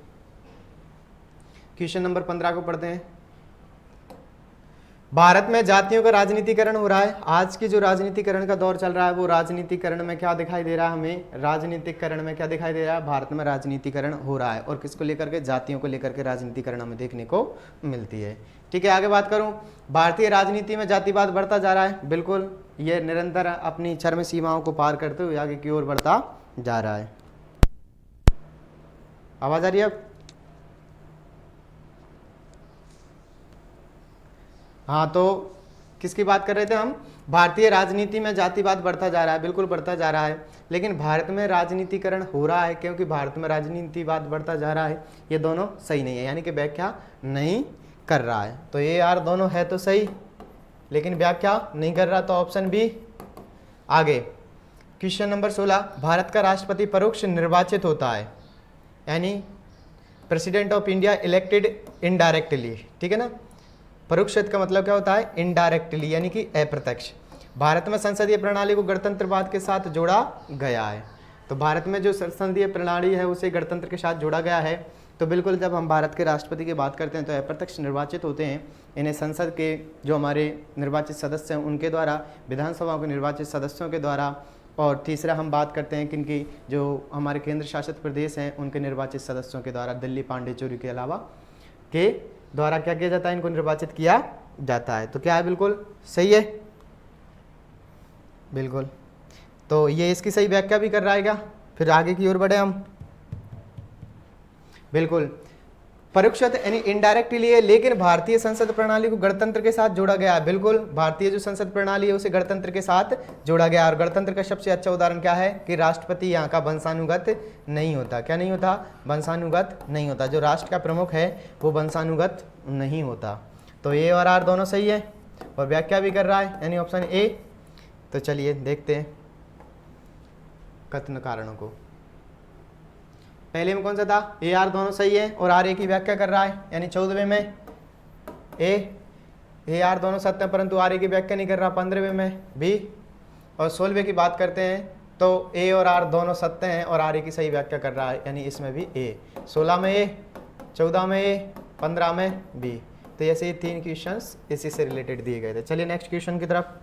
क्वेश्चन नंबर 15 को पढ़ते हैं। भारत में जातियों का राजनीतिकरण हो रहा है। आज की जो राजनीतिकरण का दौर चल रहा है वो राजनीतिकरण में क्या दिखाई दे रहा है? हमें राजनीतिकरण में क्या दिखाई दे रहा है? भारत में राजनीतिकरण हो रहा है। और किसको लेकर के? जातियों को लेकर के राजनीतिकरण हमें देखने को मिलती है। ठीक है, आगे बात करूं, भारतीय राजनीति में जातिवाद बढ़ता जा रहा है। बिल्कुल, ये निरंतर अपनी चरम सीमाओं को पार करते हुए आगे की ओर बढ़ता जा रहा है। आवाज आ रही है अब? हाँ, तो किसकी बात कर रहे थे हम? भारतीय राजनीति में जातिवाद बढ़ता जा रहा है। बिल्कुल बढ़ता जा रहा है, लेकिन भारत में राजनीतिकरण हो रहा है क्योंकि भारत में राजनीतिवाद बढ़ता जा रहा है। ये दोनों सही नहीं है, यानी कि व्याख्या नहीं कर रहा है। तो ये यार दोनों है तो सही, लेकिन व्याख्या नहीं कर रहा, तो ऑप्शन बी। आगे क्वेश्चन नंबर 16, भारत का राष्ट्रपति परोक्ष निर्वाचित होता है, यानी president of India elected indirectly. ठीक है ना, परोक्ष का मतलब क्या होता है? इनडायरेक्टली, यानी कि अप्रत्यक्ष। भारत में संसदीय प्रणाली को गणतंत्रवाद के साथ जोड़ा गया है। तो भारत में जो संसदीय प्रणाली है उसे गणतंत्र के साथ जोड़ा गया है। तो बिल्कुल, जब हम भारत के राष्ट्रपति की बात करते हैं तो अप्रत्यक्ष निर्वाचित होते हैं। इन्हें संसद के जो हमारे निर्वाचित सदस्य हैं उनके द्वारा, विधानसभा के निर्वाचित सदस्यों के द्वारा, और तीसरा हम बात करते हैं किनकी, जो हमारे केंद्र शासित प्रदेश हैं उनके निर्वाचित सदस्यों के द्वारा, दिल्ली, पांडेचेरी के अलावा के द्वारा क्या किया जाता है? इनको निर्वाचित किया जाता है। तो क्या है? बिल्कुल सही है, बिल्कुल। तो ये इसकी सही व्याख्या भी कर रहा है क्या? फिर आगे की ओर बढ़े हम। बिल्कुल, परोक्ष यानी इनडायरेक्टली है, लेकिन भारतीय संसद प्रणाली को गणतंत्र के साथ जोड़ा गया है। बिल्कुल, भारतीय जो संसद प्रणाली है उसे गणतंत्र के साथ जोड़ा गया है। और गणतंत्र का सबसे अच्छा उदाहरण क्या है? कि राष्ट्रपति यहाँ का वंशानुगत नहीं होता। क्या नहीं होता? वंशानुगत नहीं होता। जो राष्ट्र का प्रमुख है वो वंशानुगत नहीं होता। तो ए और आर दोनों सही है और व्याख्या भी कर रहा है, यानी ऑप्शन ए। तो चलिए देखते हैं कथन कारणों को। पहले में कौन सा था? ए आर दोनों सही है और आर ए की व्याख्या कर रहा है, यानी 14वें में ए आर दोनों सत्य है परंतु आर ए की व्याख्या नहीं कर रहा। 15वें में बी। और 16वें की बात करते हैं तो ए और आर दोनों सत्य हैं और आर ए की सही व्याख्या कर रहा है, यानी इसमें भी ए। 16 में ए, 14 में ए, 15 में बी। तो ऐसे ही 3 क्वेश्चंस इसी से रिलेटेड दिए गए थे। चलिए नेक्स्ट क्वेश्चन की तरफ।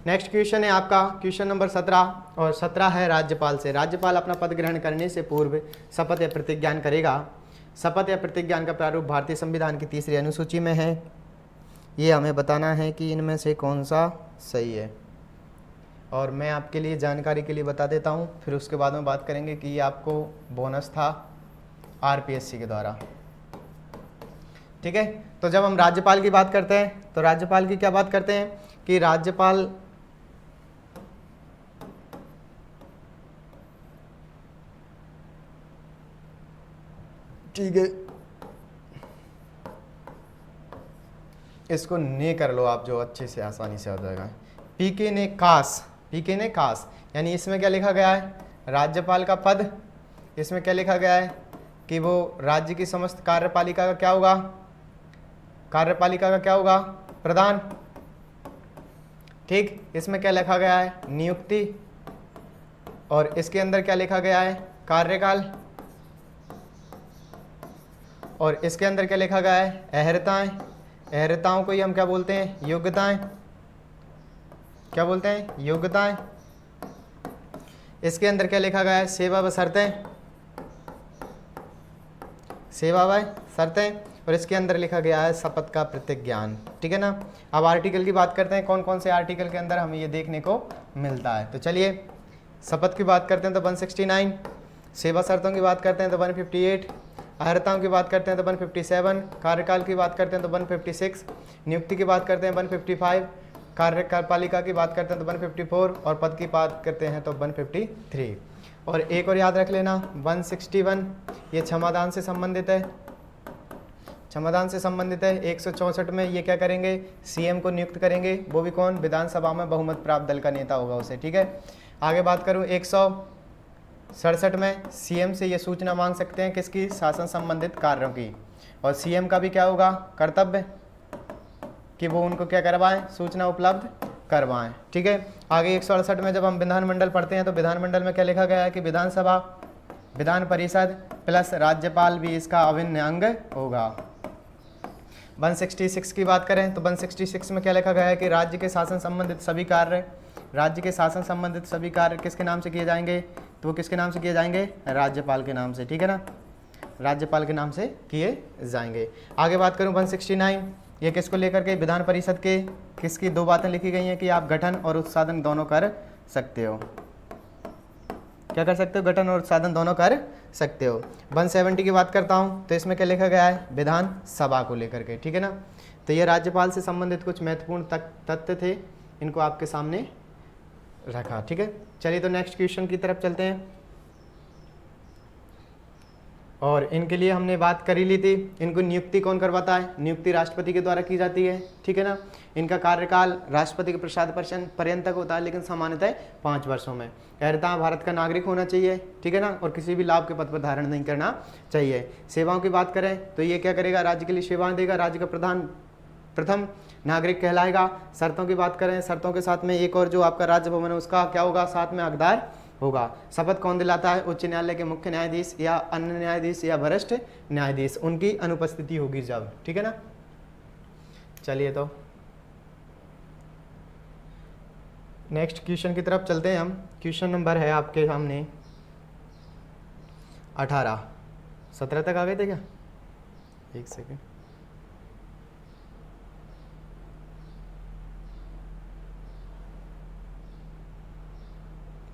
नेक्स्ट क्वेश्चन है आपका क्वेश्चन नंबर 17 और 17 है राज्यपाल से। राज्यपाल अपना पद ग्रहण करने से पूर्व शपथ या प्रतिज्ञान करेगा। शपथ या प्रतिज्ञान का प्रारूप भारतीय संविधान की 3री अनुसूची में है। ये हमें बताना है कि इनमें से कौन सा सही है। और मैं आपके लिए जानकारी के लिए बता देता हूँ, फिर उसके बाद में बात करेंगे कि ये आपको बोनस था RPSC के द्वारा। ठीक है, तो जब हम राज्यपाल की बात करते हैं तो राज्यपाल की क्या बात करते हैं कि राज्यपाल ठीक है, इसको ने कर लो आप, जो अच्छे से आसानी से आ जाएगा। पीके ने कास, यानी इसमें क्या लिखा गया है, राज्यपाल का पद। इसमें क्या लिखा गया है कि वो राज्य की समस्त कार्यपालिका का क्या होगा, प्रधान। ठीक, इसमें क्या लिखा गया है, नियुक्ति। और इसके अंदर क्या लिखा गया है, कार्यकाल। और इसके अंदर क्या लिखा गया है, अहर्ताएं। अहर्ताओं को ही हम क्या बोलते हैं, योग्यताएं। क्या बोलते हैं, योग्यताएं। इसके अंदर क्या लिखा गया है, सेवा व शर्तें। और इसके अंदर लिखा गया है शपथ का प्रतिज्ञान। ठीक है ना। अब आर्टिकल की बात करते हैं, कौन कौन से आर्टिकल के अंदर हमें ये देखने को मिलता है। तो चलिए शपथ की बात करते हैं तो 169, सेवा शर्तों की बात करते हैं तो 158, अहर्ताओं की बात करते हैं तो 157, कार्यकाल की बात करते हैं तो 156, नियुक्ति की बात करते हैं 155, कार्यपालिका की बात करते हैं तो 154 और पद की बात करते हैं तो 153। और एक और याद रख लेना 161, ये क्षमादान से संबंधित है। 164 में ये क्या करेंगे, CM को नियुक्त करेंगे, वो भी कौन, विधानसभा में बहुमत प्राप्त दल का नेता होगा उसे। ठीक है, आगे बात करूँ 167 में CM से ये सूचना मांग सकते हैं, किसकी, शासन संबंधित कार्यों की। और CM का भी क्या होगा, कर्तव्य कि वो उनको क्या करवाएं, सूचना उपलब्ध करवाएं। ठीक है, आगे 168 में जब हम विधानमंडल पढ़ते हैं तो विधानमंडल में क्या लिखा गया है कि विधानसभा, विधान परिषद प्लस राज्यपाल भी इसका अभिन्न अंग होगा। 166 की बात करें तो 166 में क्या लिखा गया है कि राज्य के शासन संबंधित सभी कार्य किसके नाम से किए जाएंगे, तो वो किसके नाम से किए जाएंगे, राज्यपाल के नाम से। ठीक है ना, राज्यपाल के नाम से किए जाएंगे। आगे बात करूं 169, ये किसको लेकर के, विधान परिषद के किसकी 2 बातें लिखी गई हैं कि आप गठन और उत्साधन दोनों कर सकते हो। क्या कर सकते हो, गठन और उत्साधन दोनों कर सकते हो। 170 की बात करता हूँ तो इसमें क्या लिखा गया है, विधानसभा को लेकर के। ठीक है ना, तो ये राज्यपाल से संबंधित कुछ महत्वपूर्ण तथ्य थे, इनको आपके सामने रखा। ठीक है, चलिए तो नेक्स्ट क्वेश्चन की तरफ चलते हैं। और इनके लिए हमने बात कर ही ली थी, इनको नियुक्ति कौन करवाता है, नियुक्ति राष्ट्रपति के द्वारा की जाती है। ठीक है ना, इनका कार्यकाल राष्ट्रपति के प्रसाद पर्यंत तक होता है, लेकिन सामान्यतः 5 वर्षों में। अहर्ता भारत का नागरिक होना चाहिए। ठीक है ना, और किसी भी लाभ के पद पर धारण नहीं करना चाहिए। सेवाओं की बात करें तो ये क्या करेगा, राज्य के लिए सेवाएं देगा, राज्य का प्रथम नागरिक कहलाएगा। शर्तों की बात करें, शर्तों के साथ में एक और जो आपका राज्य भवन है उसका क्या होगा, साथ में हकदार होगा। शपथ कौन दिलाता है, उच्च न्यायालय के मुख्य न्यायाधीश या अन्य न्यायाधीश या वरिष्ठ न्यायाधीश, उनकी अनुपस्थिति होगी जब। ठीक है ना, चलिए तो नेक्स्ट क्वेश्चन की तरफ चलते हैं हम। क्वेश्चन नंबर है आपके सामने 18। 17 तक आ गए थे क्या, एक सेकेंड,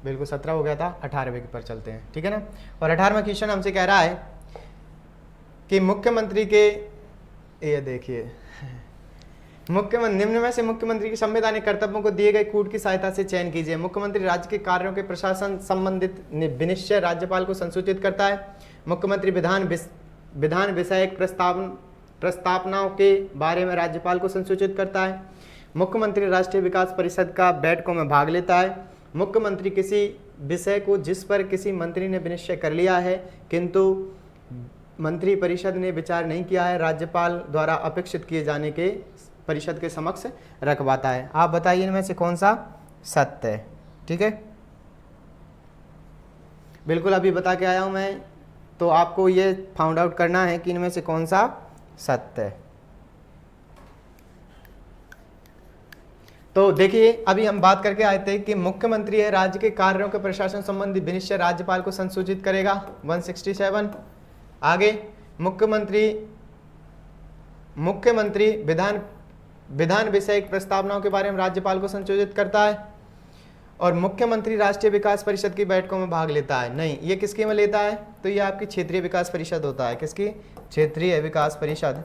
बिल्कुल 17 हो गया था, 18वें पर चलते हैं। ठीक है ना, और 18वां क्वेश्चन हमसे कह रहा है कि मुख्यमंत्री के, ये देखिए, निम्न में से मुख्यमंत्री के संवैधानिक कर्तव्यों को दिए गए कूट की सहायता से चयन कीजिए। मुख्यमंत्री राज्य के कार्यों के प्रशासन संबंधित विनिश्चय राज्यपाल को संसूचित करता है। मुख्यमंत्री विधान विषयक प्रस्तावनाओं के बारे में राज्यपाल को संसूचित करता है। मुख्यमंत्री राष्ट्रीय विकास परिषद का बैठकों में भाग लेता है। मुख्यमंत्री किसी विषय को जिस पर किसी मंत्री ने विनिश्चय कर लिया है किंतु मंत्री परिषद ने विचार नहीं किया है, राज्यपाल द्वारा अपेक्षित किए जाने के परिषद के समक्ष रखवाता है। आप बताइए इनमें से कौन सा सत्य है। ठीक है, बिल्कुल अभी बता के आया हूं मैं, तो आपको ये फाउंड आउट करना है कि इनमें से कौन सा सत्य। तो देखिए अभी हम बात करके आए थे कि मुख्यमंत्री है राज्य के कार्यों के प्रशासन संबंधी विनिश्चय राज्यपाल को संसूचित करेगा 167। आगे मुख्यमंत्री विधान विषयक प्रस्तावनाओं के बारे में राज्यपाल को संशोधित करता है। और मुख्यमंत्री राष्ट्रीय विकास परिषद की बैठकों में भाग लेता है। नहीं, ये किसके में लेता है? तो ये आपकी क्षेत्रीय विकास परिषद होता है। किसकी? क्षेत्रीय विकास परिषद।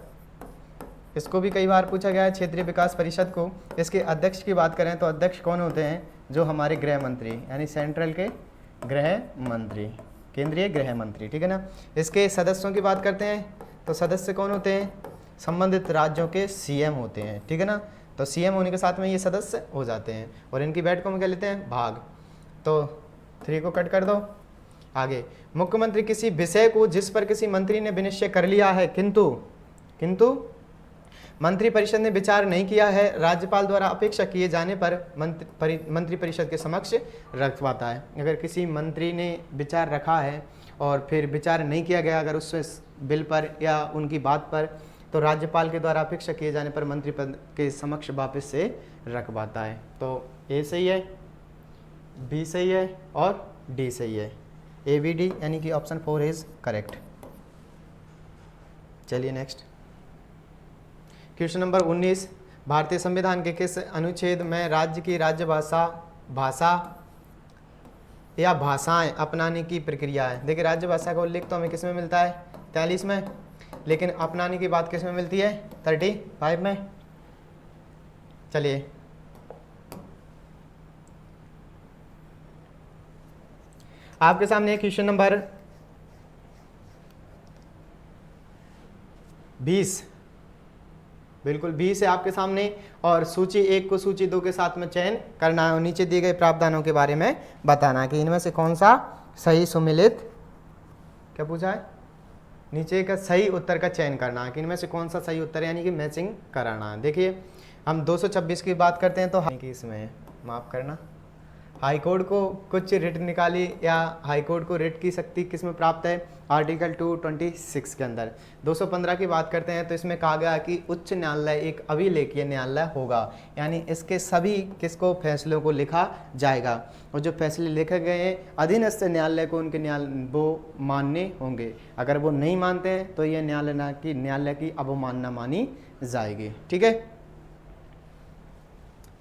इसको भी कई बार पूछा गया है, क्षेत्रीय विकास परिषद को। इसके अध्यक्ष की बात करें तो अध्यक्ष कौन होते हैं? जो हमारे गृह मंत्री, यानी सेंट्रल के गृह मंत्री, केंद्रीय गृह मंत्री, ठीक है ना। इसके सदस्यों की बात करते हैं तो सदस्य कौन होते हैं? संबंधित राज्यों के सीएम होते हैं, ठीक है ना। तो सीएम होने के साथ में ये सदस्य हो जाते हैं और इनकी बैठकों में क्या लेते हैं? भाग। तो 3 को कट कर दो। आगे, मुख्यमंत्री किसी विषय को जिस पर किसी मंत्री ने विनिश्चय कर लिया है किंतु मंत्री परिषद ने विचार नहीं किया है, राज्यपाल द्वारा अपेक्षा किए जाने पर मंत्री परिषद के समक्ष रखवाता है। अगर किसी मंत्री ने विचार रखा है और फिर विचार नहीं किया गया अगर उस बिल पर या उनकी बात पर, तो राज्यपाल के द्वारा अपेक्षा किए जाने पर मंत्री पद के समक्ष वापस से रखवाता है। तो ए सही है, बी सही है और डी सही है। ABD यानी कि ऑप्शन 4 इज करेक्ट। चलिए नेक्स्ट क्वेश्चन नंबर 19, भारतीय संविधान के किस अनुच्छेद में राज्य की राज्य भाषा या भाषाएं अपनाने की प्रक्रिया है? देखिए राज्य भाषा का उल्लेख तो हमें किस में मिलता है? 43 में, लेकिन अपनाने की बात किस में मिलती है? 35 में। चलिए आपके सामने क्वेश्चन नंबर 20, बिल्कुल 20 है आपके सामने, और सूची 1 को सूची 2 के साथ में चयन करना है और नीचे दिए गए प्रावधानों के बारे में बताना है कि इनमें से कौन सा सही सुमेलित, क्या पूछा है? नीचे का सही उत्तर का चयन करना है कि इनमें से कौन सा सही उत्तर है, यानी कि मैचिंग कराना है। देखिए हम 226 की बात करते हैं तो इसमें माफ़ करना, हाईकोर्ट को कुछ रिट निकाली या हाईकोर्ट को रिट की शक्ति किस में प्राप्त है? आर्टिकल 226 के अंदर। 215 की बात करते हैं तो इसमें कहा गया कि उच्च न्यायालय एक अभिलेखीय न्यायालय होगा, यानी इसके सभी किसको फैसलों को लिखा जाएगा और जो फैसले लिखे गए हैं अधीनस्थ न्यायालय को उनके वो मानने होंगे। अगर वो नहीं मानते हैं तो ये न्यायालय की अवमानना मानी जाएगी, ठीक है।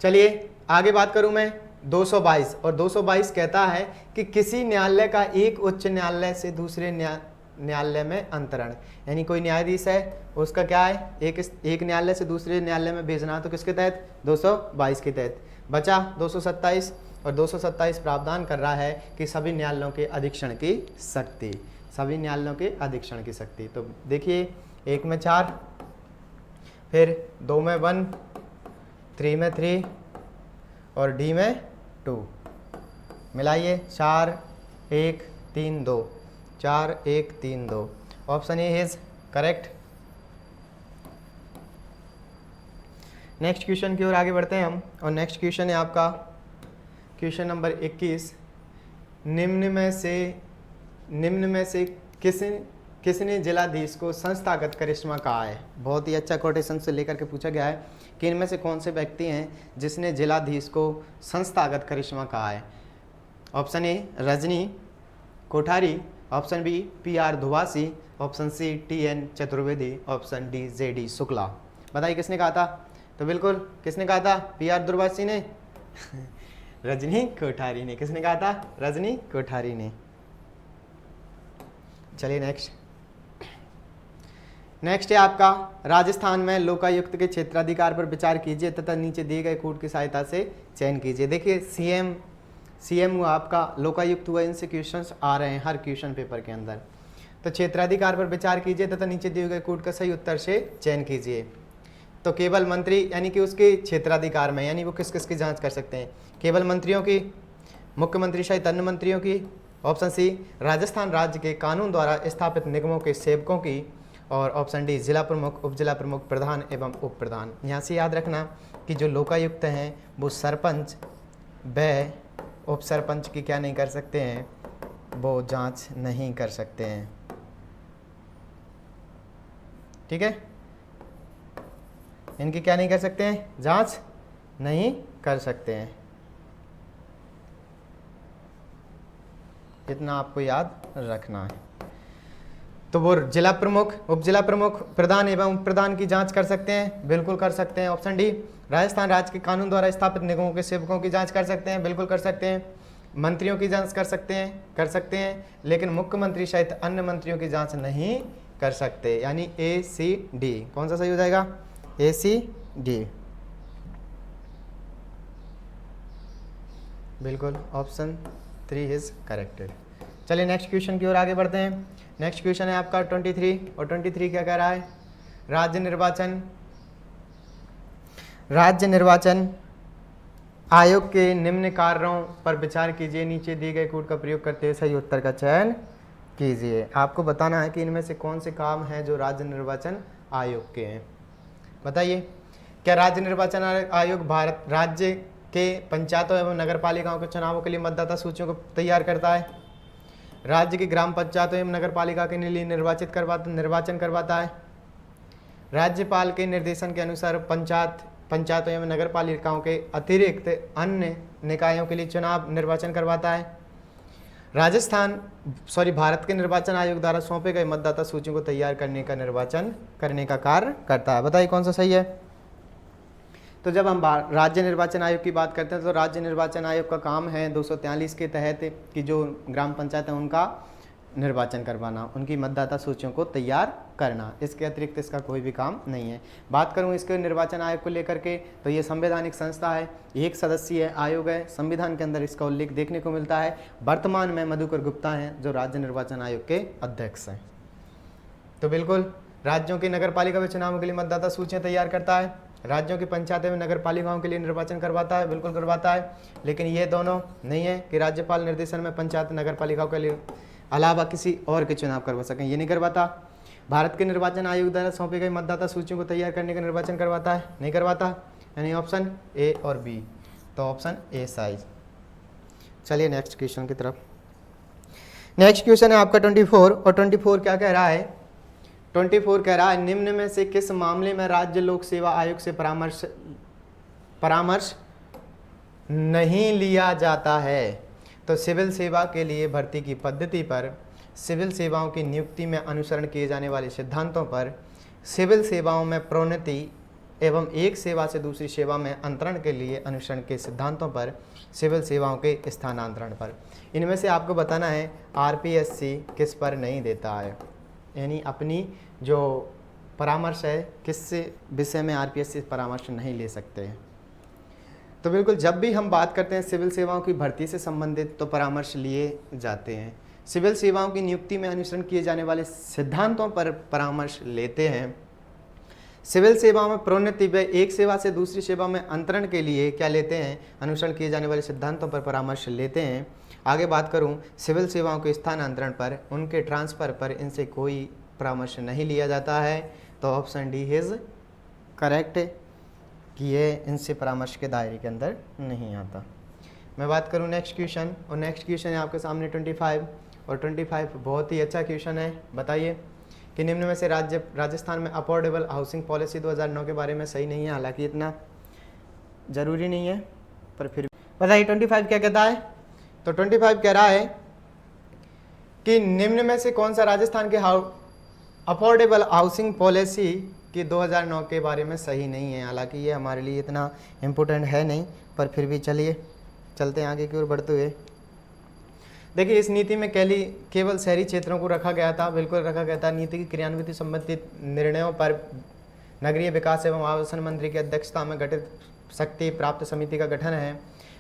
चलिए आगे बात करूं मैं 222, और 222 कहता है कि किसी न्यायालय का एक उच्च न्यायालय से दूसरे न्यायालय में अंतरण, यानी कोई न्यायाधीश है उसका क्या है? एक न्यायालय से दूसरे न्यायालय में भेजना, तो किसके तहत? 222 के तहत। बचा 227, और 227 प्रावधान कर रहा है कि सभी न्यायालयों के अधीक्षण की शक्ति, सभी न्यायालयों के अधीक्षण की शक्ति। तो देखिए 1 में 4, फिर 2 में 1, 3 में 3 और डी में 2, मिलाइए 4 1 3 2, 4 1 3 2। Option A is correct. Next question की ओर आगे बढ़ते हैं हम, और नेक्स्ट क्वेश्चन है आपका क्वेश्चन नंबर 21, निम्न में से किसने जिलाधीश को संस्थागत करिश्मा कहा है? बहुत ही अच्छा कोटेशन से लेकर के पूछा गया है कि इनमें से कौन से व्यक्ति हैं जिसने जिलाधीश को संस्थागत करिश्मा कहा है? Option A Rajni Kothari, option B PR Dhuvasi, option C TN Chaturvedi, option D JD Shukla. बताइए किसने कहा था? तो बिल्कुल किसने कहा था? PR धुवासी ने रजनी कोठारी ने। किसने कहा था? रजनी कोठारी ने। चलिए नेक्स्ट है आपका राजस्थान में लोकायुक्त के क्षेत्राधिकार पर विचार कीजिए तथा नीचे दिए गए कूट की सहायता से चयन कीजिए। देखिए सीएम हुआ आपका, लोकायुक्त हुआ, इनसे क्वेश्चंस आ रहे हैं हर क्वेश्चन पेपर के अंदर। तो क्षेत्राधिकार पर विचार कीजिए तथा नीचे दिए गए कूट का सही उत्तर से चयन कीजिए। तो केवल मंत्री यानी कि उसके क्षेत्राधिकार में, यानी वो किस किस की जाँच कर सकते हैं? केवल मंत्रियों की, मुख्यमंत्री सहित अन्य मंत्रियों की, ऑप्शन सी राजस्थान राज्य के कानून द्वारा स्थापित निगमों के सेवकों की, और ऑप्शन डी जिला प्रमुख, उप जिला प्रमुख, प्रधान एवं उप प्रधान। यहाँ से याद रखना कि जो लोकायुक्त हैं वो सरपंच व उप सरपंच की क्या नहीं कर सकते हैं? वो जांच नहीं कर सकते हैं, ठीक है। इनकी क्या नहीं कर सकते हैं, जांच नहीं कर सकते हैं। इतना आपको याद रखना है। तो वो जिला प्रमुख, उप जिला प्रमुख, प्रधान एवं उप प्रधान की जांच कर सकते हैं, बिल्कुल कर सकते हैं। Option D. राजस्थान राज्य के कानून द्वारा स्थापित निगमों के सेवकों की जांच कर सकते हैं, बिल्कुल कर सकते हैं। मंत्रियों की जांच कर सकते हैं, लेकिन मुख्यमंत्री सहित अन्य मंत्रियों की जांच नहीं कर सकते, यानी ए सी डी। कौन सा सही हो जाएगा, ए सी डी, बिल्कुल ऑप्शन 3 इज करेक्टेड। चलिए नेक्स्ट क्वेश्चन की ओर आगे बढ़ते हैं। नेक्स्ट क्वेश्चन है आपका 23, और 23 क्या कह रहा है, राज्य निर्वाचन आयोग के निम्न कार्यों पर विचार कीजिए, नीचे दिए गए कोड का प्रयोग करते हुए सही उत्तर का चयन कीजिए। आपको बताना है कि इनमें से कौन से काम हैं जो राज्य निर्वाचन आयोग के हैं। बताइए, क्या राज्य निर्वाचन आयोग भारत राज्य के पंचायतों एवं नगर पालिकाओं के चुनावों के लिए मतदाता सूचियों को तैयार करता है, राज्य की ग्राम पंचायतों एवं नगर पालिका के लिए निर्वाचन करवाता है, राज्यपाल के निर्देशन के अनुसार पंचायतों एवं नगर पालिकाओं के अतिरिक्त अन्य निकायों के लिए चुनाव निर्वाचन करवाता है, भारत के निर्वाचन आयोग द्वारा सौंपे गए मतदाता सूचियों को तैयार करने का निर्वाचन करने का कार्य करता है। बताइए कौन सा सही है। तो जब हम राज्य निर्वाचन आयोग की बात करते हैं तो राज्य निर्वाचन आयोग का काम है 243 के तहत कि जो ग्राम पंचायत है उनका निर्वाचन करवाना, उनकी मतदाता सूचियों को तैयार करना, इसके अतिरिक्त इसका कोई भी काम नहीं है। बात करूं इसके निर्वाचन आयोग को लेकर के तो ये संवैधानिक संस्था है, एक सदस्यीय आयोग है, संविधान के अंदर इसका उल्लेख देखने को मिलता है। वर्तमान में मधुकर गुप्ता हैं जो राज्य निर्वाचन आयोग के अध्यक्ष हैं। तो बिल्कुल राज्यों के नगर पालिका व चुनावों के लिए मतदाता सूचियाँ तैयार करता है, राज्यों की पंचायत एवं नगर पालिकाओं के लिए निर्वाचन करवाता है, बिल्कुल करवाता है। लेकिन ये दोनों नहीं है कि राज्यपाल निर्देशन में पंचायत नगर पालिकाओं के लिए अलावा किसी और के चुनाव करवा सकें, ये नहीं करवाता। भारत के निर्वाचन आयोग द्वारा सौंपी गई मतदाता सूचियों को तैयार करने का निर्वाचन करवाता है, नहीं करवाता, यानी ऑप्शन ए और बी। तो ऑप्शन ए सही। चलिए नेक्स्ट क्वेश्चन की तरफ। नेक्स्ट क्वेश्चन है आपका 24, और 24 क्या कह रहा है, 24 कह रहा है निम्न में से किस मामले में राज्य लोक सेवा आयोग से परामर्श नहीं लिया जाता है। तो सिविल सेवा के लिए भर्ती की पद्धति पर, सिविल सेवाओं की नियुक्ति में अनुसरण किए जाने वाले सिद्धांतों पर, सिविल सेवाओं में प्रोन्नति एवं एक सेवा से दूसरी सेवा में अंतरण के लिए अनुसरण के सिद्धांतों पर, सिविल सेवाओं के स्थानांतरण पर। इनमें से आपको बताना है आरपीएससी किस पर नहीं देता है, यानी अपनी जो परामर्श है किस विषय में आरपीएससी परामर्श नहीं ले सकते हैं। तो बिल्कुल जब भी हम बात करते हैं सिविल सेवाओं की भर्ती से संबंधित तो परामर्श लिए जाते हैं, सिविल सेवाओं की नियुक्ति में अनुसरण किए जाने वाले सिद्धांतों पर परामर्श लेते हैं, सिविल सेवाओं में प्रोन्नति व एक सेवा से दूसरी सेवा में अंतरण के लिए क्या लेते हैं, अनुसरण किए जाने वाले सिद्धांतों पर परामर्श लेते हैं। आगे बात करूं सिविल सेवाओं के स्थानांतरण पर, उनके ट्रांसफ़र पर इनसे कोई परामर्श नहीं लिया जाता है। तो ऑप्शन डी इज करेक्ट कि ये इनसे परामर्श के दायरे के अंदर नहीं आता। मैं बात करूं नेक्स्ट क्वेश्चन, और नेक्स्ट क्वेश्चन है आपके सामने 25, और 25 बहुत ही अच्छा क्वेश्चन है। बताइए कि निम्न में से राजस्थान में अफोर्डेबल हाउसिंग पॉलिसी 2009 के बारे में सही नहीं है, हालांकि इतना ज़रूरी नहीं है पर फिर बताइए 25 क्या कहता है। तो 25 कह रहा है कि निम्न में से कौन सा राजस्थान के अफोर्डेबल हाउसिंग पॉलिसी कि 2009 के बारे में सही नहीं है, हालांकि ये हमारे लिए इतना इम्पोर्टेंट है नहीं, पर फिर भी चलिए चलते हैं आगे की ओर बढ़ते हुए। देखिए इस नीति में केवल शहरी क्षेत्रों को रखा गया था, बिल्कुल रखा गया था। नीति की क्रियान्वित संबंधित निर्णयों पर नगरीय विकास एवं आवासन मंत्री की अध्यक्षता में गठित शक्ति प्राप्त समिति का गठन है,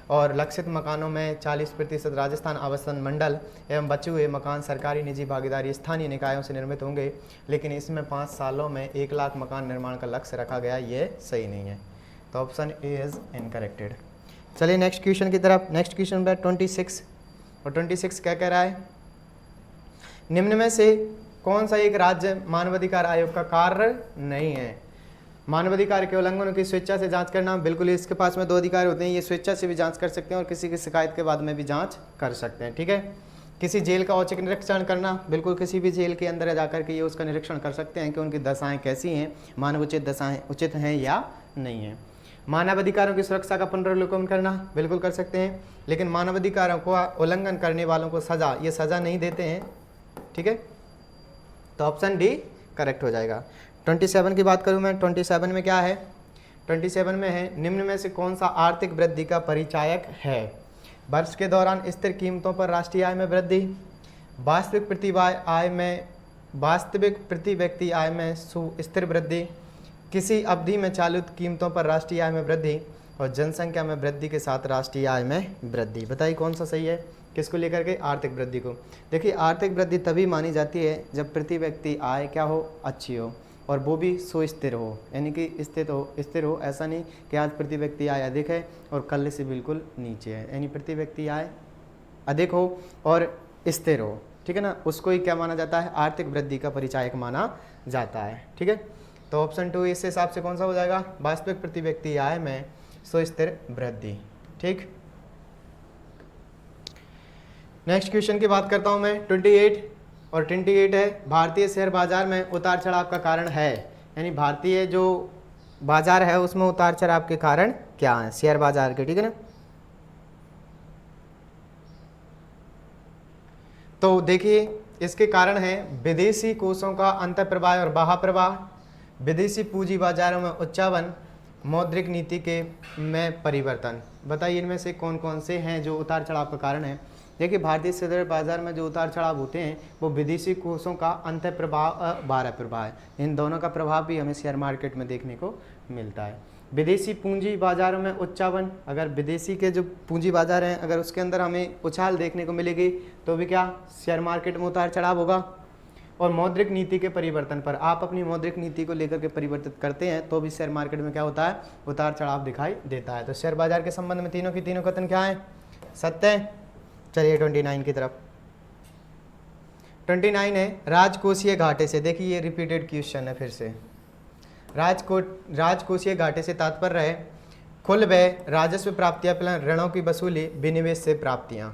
और लक्षित मकानों में 40% राजस्थान आवासन मंडल एवं बचे हुए मकान सरकारी निजी भागीदारी स्थानीय निकायों से निर्मित होंगे। लेकिन इसमें 5 सालों में 1 लाख मकान निर्माण का लक्ष्य रखा गया, ये सही नहीं है। तो ऑप्शन ए इज इनकरेक्टेड। चलिए नेक्स्ट क्वेश्चन की तरफ। नेक्स्ट क्वेश्चन है 26, और 26 क्या कह रहा है, निम्न में से कौन सा एक राज्य मानवाधिकार आयोग का कार्य नहीं है। मानवाधिकार के उल्लंघनों की स्वेच्छा से जांच करना, बिल्कुल इसके पास में 2 अधिकार होते हैं, ये स्वेच्छा से भी जांच कर सकते हैं और किसी की शिकायत के बाद में भी जांच कर सकते हैं, ठीक है। किसी जेल का औचक निरीक्षण करना, बिल्कुल किसी भी जेल के अंदर जाकर के ये उसका निरीक्षण कर सकते हैं कि उनकी दशाएं कैसी हैं, मानवोचित दशाएं उचित हैं या नहीं है। मानव अधिकारों की सुरक्षा का पुनर्विलोकन करना, बिल्कुल कर सकते हैं, लेकिन मानव अधिकारों को उल्लंघन करने वालों को सजा, ये सजा नहीं देते हैं, ठीक है। तो ऑप्शन डी करेक्ट हो जाएगा। 27 की बात करूं मैं, 27 में क्या है, 27 में है निम्न में से कौन सा आर्थिक वृद्धि का परिचायक है। वर्ष के दौरान स्थिर कीमतों पर राष्ट्रीय आय में वृद्धि, वास्तविक प्रति व्यक्ति आय में सुस्थिर वृद्धि, किसी अवधि में चालित कीमतों पर राष्ट्रीय आय में वृद्धि, और जनसंख्या में वृद्धि के साथ राष्ट्रीय आय में वृद्धि। बताइए कौन सा सही है, किसको लेकर के, आर्थिक वृद्धि को। देखिए आर्थिक वृद्धि तभी मानी जाती है जब प्रति व्यक्ति आय क्या हो, अच्छी हो, और वो भी सुस्थिर हो, यानी कि स्थिर हो। ऐसा नहीं कि आज प्रति व्यक्ति आय अधिक है और कल से बिल्कुल नीचे है, यानी प्रति व्यक्ति आय अधिक हो और स्थिर हो, ठीक है ना, उसको ही क्या माना जाता है, आर्थिक वृद्धि का परिचायक माना जाता है, ठीक है। तो ऑप्शन 2 इस हिसाब से कौन सा हो जाएगा, वास्तविक प्रति व्यक्ति आय में सुस्थिर वृद्धि, ठीक। नेक्स्ट क्वेश्चन की बात करता हूं मैं, 28 और 28 है भारतीय शेयर बाजार में उतार चढ़ाव का कारण है, यानी भारतीय जो बाजार है उसमें उतार चढ़ाव के कारण क्या है, शेयर बाजार के, ठीक है ना। तो देखिए इसके कारण है विदेशी कोषों का अंतःप्रवाह और बाह्य प्रवाह, विदेशी पूंजी बाजारों में उच्चावन, मौद्रिक नीति के में परिवर्तन। बताइए इनमें से कौन कौन से हैं जो उतार चढ़ाव का कारण है। देखिए भारतीय शेयर बाजार में जो उतार चढ़ाव होते हैं वो विदेशी कोषों का अंतःप्रवाह और बाह्य प्रवाह है, इन दोनों का प्रभाव भी हमें शेयर मार्केट में देखने को मिलता है। विदेशी पूंजी बाजारों में उच्चावन, अगर विदेशी के जो पूंजी बाजार हैं अगर उसके अंदर हमें उछाल देखने को मिलेगी तो भी क्या, शेयर मार्केट में उतार चढ़ाव होगा। और मौद्रिक नीति के परिवर्तन पर, आप अपनी मौद्रिक नीति को लेकर के परिवर्तित करते हैं तो भी शेयर मार्केट में क्या होता है, उतार चढ़ाव दिखाई देता है। तो शेयर बाजार के संबंध में तीनों की तीनों कथन क्या है, सत्य है। चलिए 29 की तरफ, 29 है राजकोषीय घाटे से। देखिए ये रिपीटेड क्वेश्चन है फिर से। राजकोषीय घाटे से तात्पर्य है कुल व्यय, राजस्व प्राप्तियां प्लस ऋणों की वसूली, विनिवेश से प्राप्तियां।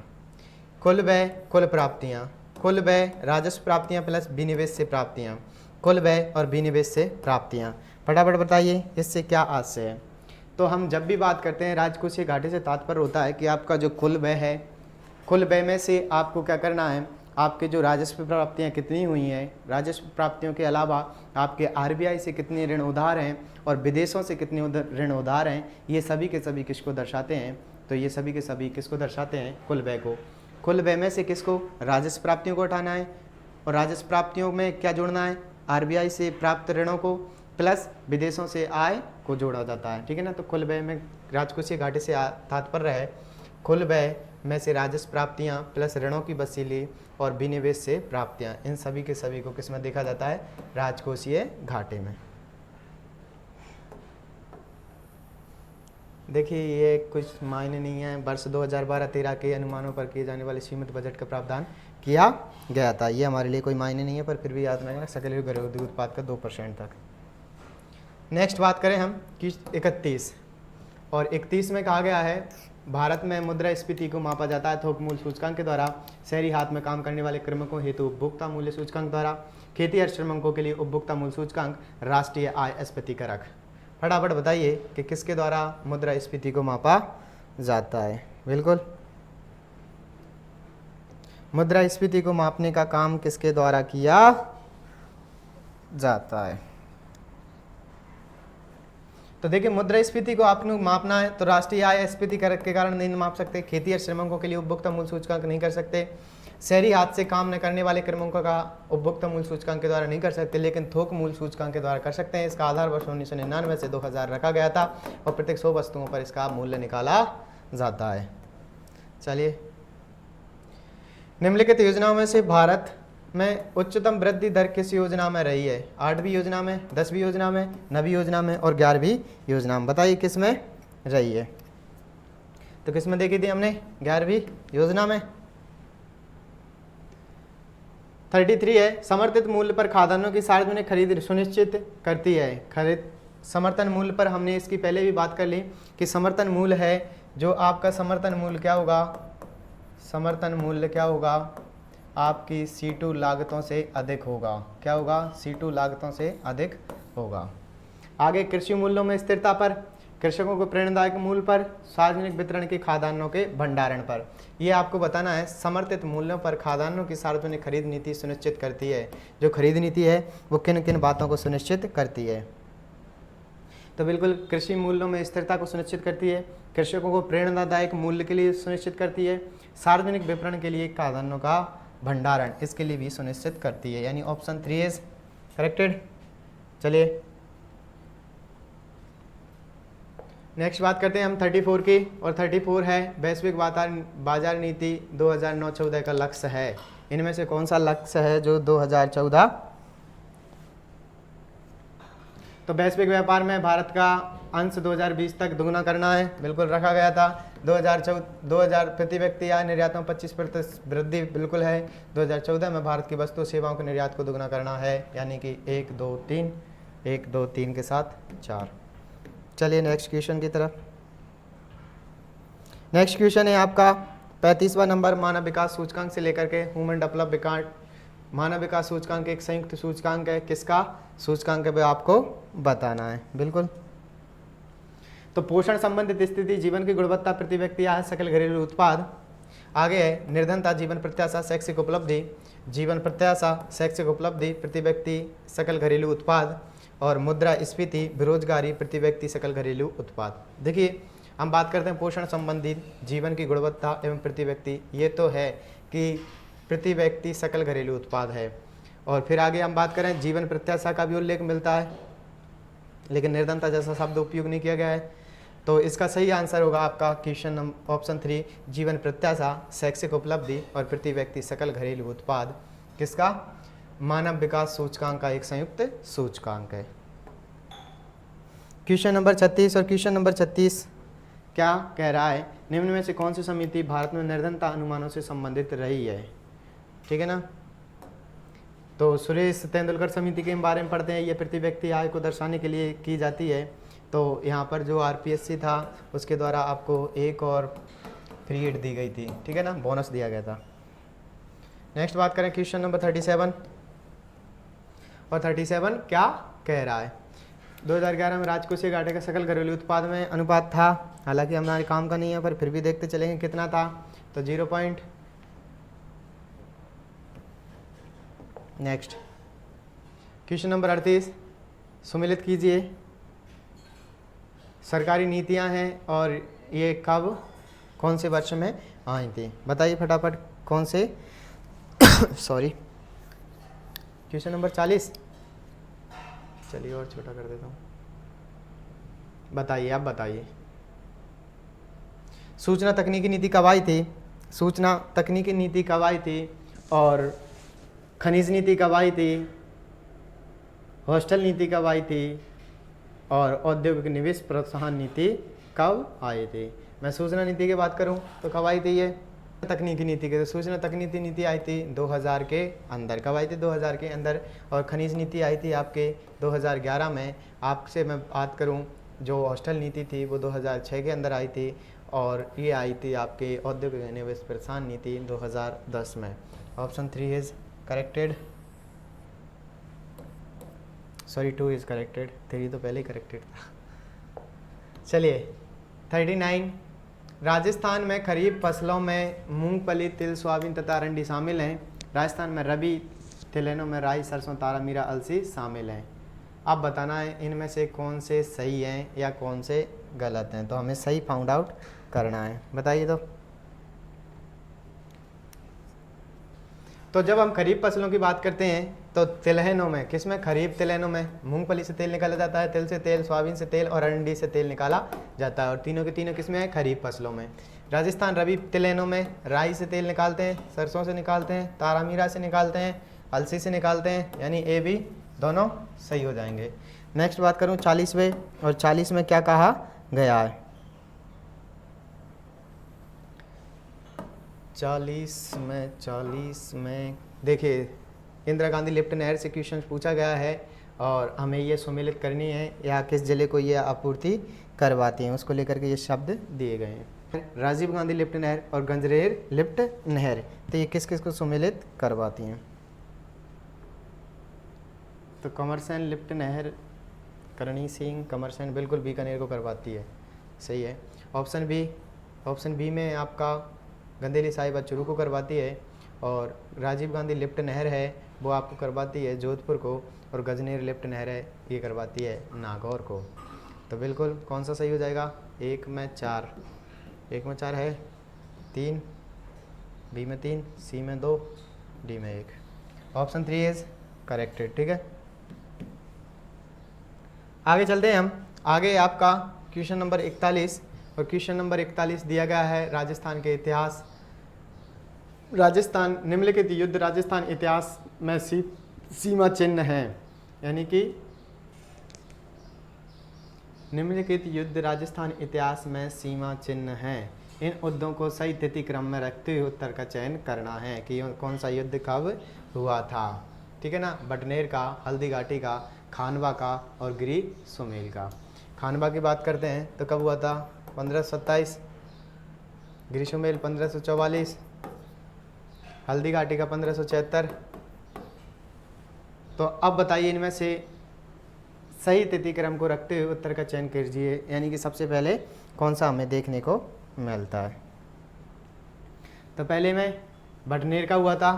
कुल व्यय, कुल प्राप्तियां, कुल व्यय राजस्व प्राप्तियां प्लस विनिवेश से प्राप्तियां, कुल व्यय और विनिवेश से प्राप्तियां। फटाफट बताइए इससे क्या आशय है। तो हम जब भी बात करते हैं राजकोषीय घाटे से तात्पर्य होता है कि आपका जो कुल व्यय है, कुल व्यय में से आपको क्या करना है, आपके जो राजस्व प्राप्तियां कितनी हुई हैं, राजस्व प्राप्तियों के अलावा आपके आरबीआई से कितने ऋण उधार हैं और विदेशों से कितने ऋण उधार हैं, ये सभी के सभी किसको दर्शाते हैं। तो ये सभी के सभी किसको दर्शाते हैं, कुल व्यय को। कुल व्यय में से किसको, राजस्व प्राप्तियों को उठाना है, और राजस्व प्राप्तियों में क्या जोड़ना है, आरबीआई से प्राप्त ऋणों को प्लस विदेशों से आय को जोड़ा जाता है, ठीक है ना। तो कुल व्यय में राजकोषीय घाटे से तात्पर्य है कुल व्यय में से राजस्व प्राप्तियां प्लस ऋणों की वसूली और विनिवेश से प्राप्तियां, इन सभी के सभी को किस में देखा जाता है, राजकोषीय घाटे में। देखिए ये कुछ मायने नहीं है, वर्ष 2012-13 के अनुमानों पर किए जाने वाले सीमित बजट का प्रावधान किया गया था। ये हमारे लिए कोई मायने नहीं है पर फिर भी याद रखना, सकल घरेलू उत्पाद का 2% तक। नेक्स्ट बात करें हम कि 31 और 31 में कहा गया है भारत में मुद्रास्फीति को मापा जाता है थोक मूल्य सूचकांक के द्वारा, शहरी हाथ में काम करने वाले कर्मकों हेतु उपभोक्ता मूल्य सूचकांक द्वारा, खेती और श्रमिकों के लिए उपभोक्ता मूल्य सूचकांक, राष्ट्रीय आय स्फीति कारक। फटाफट बताइए कि किसके द्वारा मुद्रास्फीति को मापा जाता है। बिल्कुल मुद्रास्फीति को मापने का काम किसके द्वारा किया जाता है। तो देखिए मुद्रास्फीति को आपको मापना है तो राष्ट्रीय आय स्फीति कारक के कारण नहीं माप सकते, खेती और श्रमिकों के लिए उपभोक्ता मूल्य सूचकांक नहीं कर सकते, शहरी हाथ से काम न करने वाले कर्मकों का उपभोक्ता मूल्य सूचकांक के द्वारा नहीं कर सकते, लेकिन थोक मूल्य सूचकांक के द्वारा कर सकते हैं। इसका आधार वर्ष 1999 से 2000 रखा गया था और प्रत्येक 100 वस्तुओं पर इसका मूल्य निकाला जाता है। चलिए निम्नलिखित योजनाओं में से भारत में उच्चतम वृद्धि दर किस योजना में रही है, 8वीं योजना में, 10वीं योजना में, 9वीं योजना में और 11वीं योजना में। बताइए किस में रही है। तो किस में देखी थी हमने, 11वीं योजना में। 33 है समर्थित मूल्य पर खाद्यान्नों की सार्वजनिक खरीद सुनिश्चित करती है। खरीद समर्थन मूल्य पर हमने इसकी पहले भी बात कर ली कि समर्थन मूल्य है जो आपका समर्थन मूल्य क्या होगा, समर्थन मूल्य क्या होगा, आपकी C2 लागतों से अधिक होगा। क्या होगा? C2 लागतों से अधिक होगा। आगे कृषि मूल्यों में स्थिरता पर, कृषकों को प्रेरणादायक मूल्य पर, सार्वजनिक वितरण के खाद्यान्नों के भंडारण पर। ये आपको बताना है समर्थित मूल्यों पर खाद्यान्नों की सार्वजनिक खरीद नीति सुनिश्चित करती है। जो खरीद नीति है वो किन किन बातों को सुनिश्चित करती है? तो बिल्कुल कृषि मूल्यों में स्थिरता को सुनिश्चित करती है, कृषकों को प्रेरणादायक मूल्य के लिए सुनिश्चित करती है, सार्वजनिक वितरण के लिए खाद्यान्नों का भंडारण इसके लिए भी सुनिश्चित करती है, यानी ऑप्शन 3 इज करेक्टेड। चलिए नेक्स्ट बात करते हैं हम 34 की, और 34 है वैश्विक बाजार नीति 2009-14 का लक्ष्य है। इनमें से कौन सा लक्ष्य है जो 2014? तो वैश्विक व्यापार में भारत का अंश 2020 तक दुगना करना है, बिल्कुल रखा गया था। 2000 प्रति व्यक्ति आय निर्यात में 25% वृद्धि बिल्कुल है। 2014 में भारत की वस्तु सेवाओं के निर्यात को दुगना करना है, यानी कि 1 2 3 के साथ 4। चलिए नेक्स्ट क्वेश्चन की तरफ। नेक्स्ट क्वेश्चन है आपका 35वां नंबर, मानव विकास सूचकांक से लेकर के ह्यूमन डेवलपमेंट मानव विकास सूचकांक एक संयुक्त सूचकांक है। किसका सूचकांक है वो आपको बताना है। बिल्कुल, तो पोषण संबंधित स्थिति, जीवन की गुणवत्ता, प्रति व्यक्ति आय, सकल घरेलू उत्पाद। आगे है निर्धनता, जीवन प्रत्याशा, शैक्षिक उपलब्धि, जीवन प्रत्याशा, शैक्षिक उपलब्धि, प्रति व्यक्ति सकल घरेलू उत्पाद, और मुद्रास्फीति, बेरोजगारी, प्रति व्यक्ति सकल घरेलू उत्पाद। देखिए हम बात करते हैं पोषण संबंधित, जीवन की गुणवत्ता एवं प्रति व्यक्ति, ये तो है कि प्रति व्यक्ति सकल घरेलू उत्पाद है। और फिर आगे हम बात करें जीवन प्रत्याशा का भी उल्लेख मिलता है, लेकिन निर्धनता जैसा शब्द उपयोग नहीं किया गया है। तो इसका सही आंसर होगा आपका क्वेश्चन ऑप्शन 3, जीवन प्रत्याशा, शैक्षिक उपलब्धि और प्रति व्यक्ति सकल घरेलू उत्पाद। किसका? मानव विकास सूचकांक का एक संयुक्त सूचकांक है। क्वेश्चन नंबर 36, और क्वेश्चन नंबर 36 क्या कह रहा है? निम्न में से कौन सी समिति भारत में निर्धनता अनुमानों से संबंधित रही है? ठीक है ना। तो सुरेश तेंदुलकर समिति के बारे में पढ़ते हैं। ये प्रति व्यक्ति आय को दर्शाने के लिए की जाती है। तो यहाँ पर जो आरपीएससी था उसके द्वारा आपको एक और फ्री एड दी गई थी, ठीक है ना, बोनस दिया गया था। नेक्स्ट बात करें क्वेश्चन नंबर 37, और 37 क्या कह रहा है? 2011 में राजकोषीय घाटे का सकल घरेलू उत्पाद में अनुपात था, हालांकि हमारे काम का नहीं है पर फिर भी देखते चलेंगे कितना था। तो 0 पॉइंट। नेक्स्ट क्वेश्चन नंबर 38 सुमिलित कीजिए। सरकारी नीतियां हैं और ये कब कौन से वर्ष में आई थी? बताइए फटाफट कौन से सॉरी क्वेश्चन नंबर 40। चलिए और छोटा कर देता हूँ। बताइए, आप बताइए। सूचना तकनीकी नीति कब आई थी? सूचना तकनीकी नीति कब आई थी? और खनिज नीति कब आई थी? हॉस्टल नीति कब आई थी? और औद्योगिक निवेश प्रोत्साहन नीति कब आई थी? मैं सूचना नीति की बात करूं तो कब आई थी? ये तकनीकी नीति के, तो सूचना तकनीकी नीति आई थी 2000 के अंदर। कब आई थी? 2000 के अंदर। और खनिज नीति आई थी आपके 2011 में। आपसे मैं बात करूं जो हॉस्टल नीति थी वो 2006 के अंदर आई थी, और ये आई थी आपके औद्योगिक निवेश प्रोत्साहन नीति 2010 में। Option 3 is corrected, sorry 2 is corrected, 3 तो पहले ही करेक्टेड था। चलिए 39, राजस्थान में खरीफ फसलों में मूंगफली, तिल, सोयाबीन तथा अरंडी शामिल हैं। राजस्थान में रबी तिलहनों में राई, सरसों, तारा मीरा, अलसी शामिल हैं। अब बताना है इनमें से कौन से सही हैं या कौन से गलत हैं। तो हमें सही फाउंड आउट करना है, बताइए। तो जब हम खरीफ फसलों की बात करते हैं तो तिलहनों में, किसमें? खरीफ तिलहनों में मूंगफली से तेल निकाला जाता है, तिल से तेल, सोयाबीन से तेल और अरंडी से तेल निकाला जाता है, और तीनों के तीनों किसमें है? खरीफ फसलों में। राजस्थान रबी तिलहनों में राई से तेल निकालते हैं, सरसों से निकालते हैं, तारा मीरा से निकालते हैं, अलसी से निकालते हैं, यानी ए बी दोनों सही हो जाएंगे। नेक्स्ट बात करूँ 40वें, और 40 में क्या कहा गया है? 40 में देखिए इंदिरा गांधी लिफ्ट नहर से क्वेश्चन पूछा गया है, और हमें ये सुमिलित करनी है या किस जिले को ये आपूर्ति करवाती हैं, उसको लेकर के ये शब्द दिए गए हैं। राजीव गांधी लिफ्ट नहर और गंजरेर लिफ्ट नहर, तो ये किस किस को सम्मिलित करवाती हैं? तो कमरसेन लिफ्ट नहर करणी सिंह कमरसेन बिल्कुल बीकानेर को करवाती है, सही है। ऑप्शन बी में आपका गंदेली साहिबा चुरू को करवाती है, और राजीव गांधी लिफ्ट नहर है वो आपको करवाती है जोधपुर को, और गजनेर लिफ्ट नहर है ये करवाती है नागौर को। तो बिल्कुल कौन सा सही हो जाएगा? 1 में 4 है, 3, बी में 3, सी में 2, डी में 1। ऑप्शन 3 इज करेक्टेड, ठीक है। आगे चलते हैं हम। आगे आपका क्वेश्चन नंबर 41, और क्वेश्चन नंबर 41 दिया गया है राजस्थान के इतिहास। राजस्थान निम्नलिखित युद्ध राजस्थान इतिहास में सीमा चिन्ह है, यानी कि निम्नलिखित युद्ध राजस्थान इतिहास में सीमा चिन्ह हैं। इन युद्धों को सही तिथि क्रम में रखते हुए उत्तर का चयन करना है कि कौन सा युद्ध कब हुआ था, ठीक है ना। बटनेर का, हल्दी घाटी का, खानवा का और गिरी सुमेल का। खानवा की बात करते हैं तो कब हुआ था? 1527, गिरी सुमेल 1544, हल्दी घाटी का 1576। तो अब बताइए इनमें से सही तिथि क्रम को रखते हुए उत्तर का चयन कीजिए, यानी कि सबसे पहले कौन सा हमें देखने को मिलता है। तो पहले में बटनेर का हुआ था,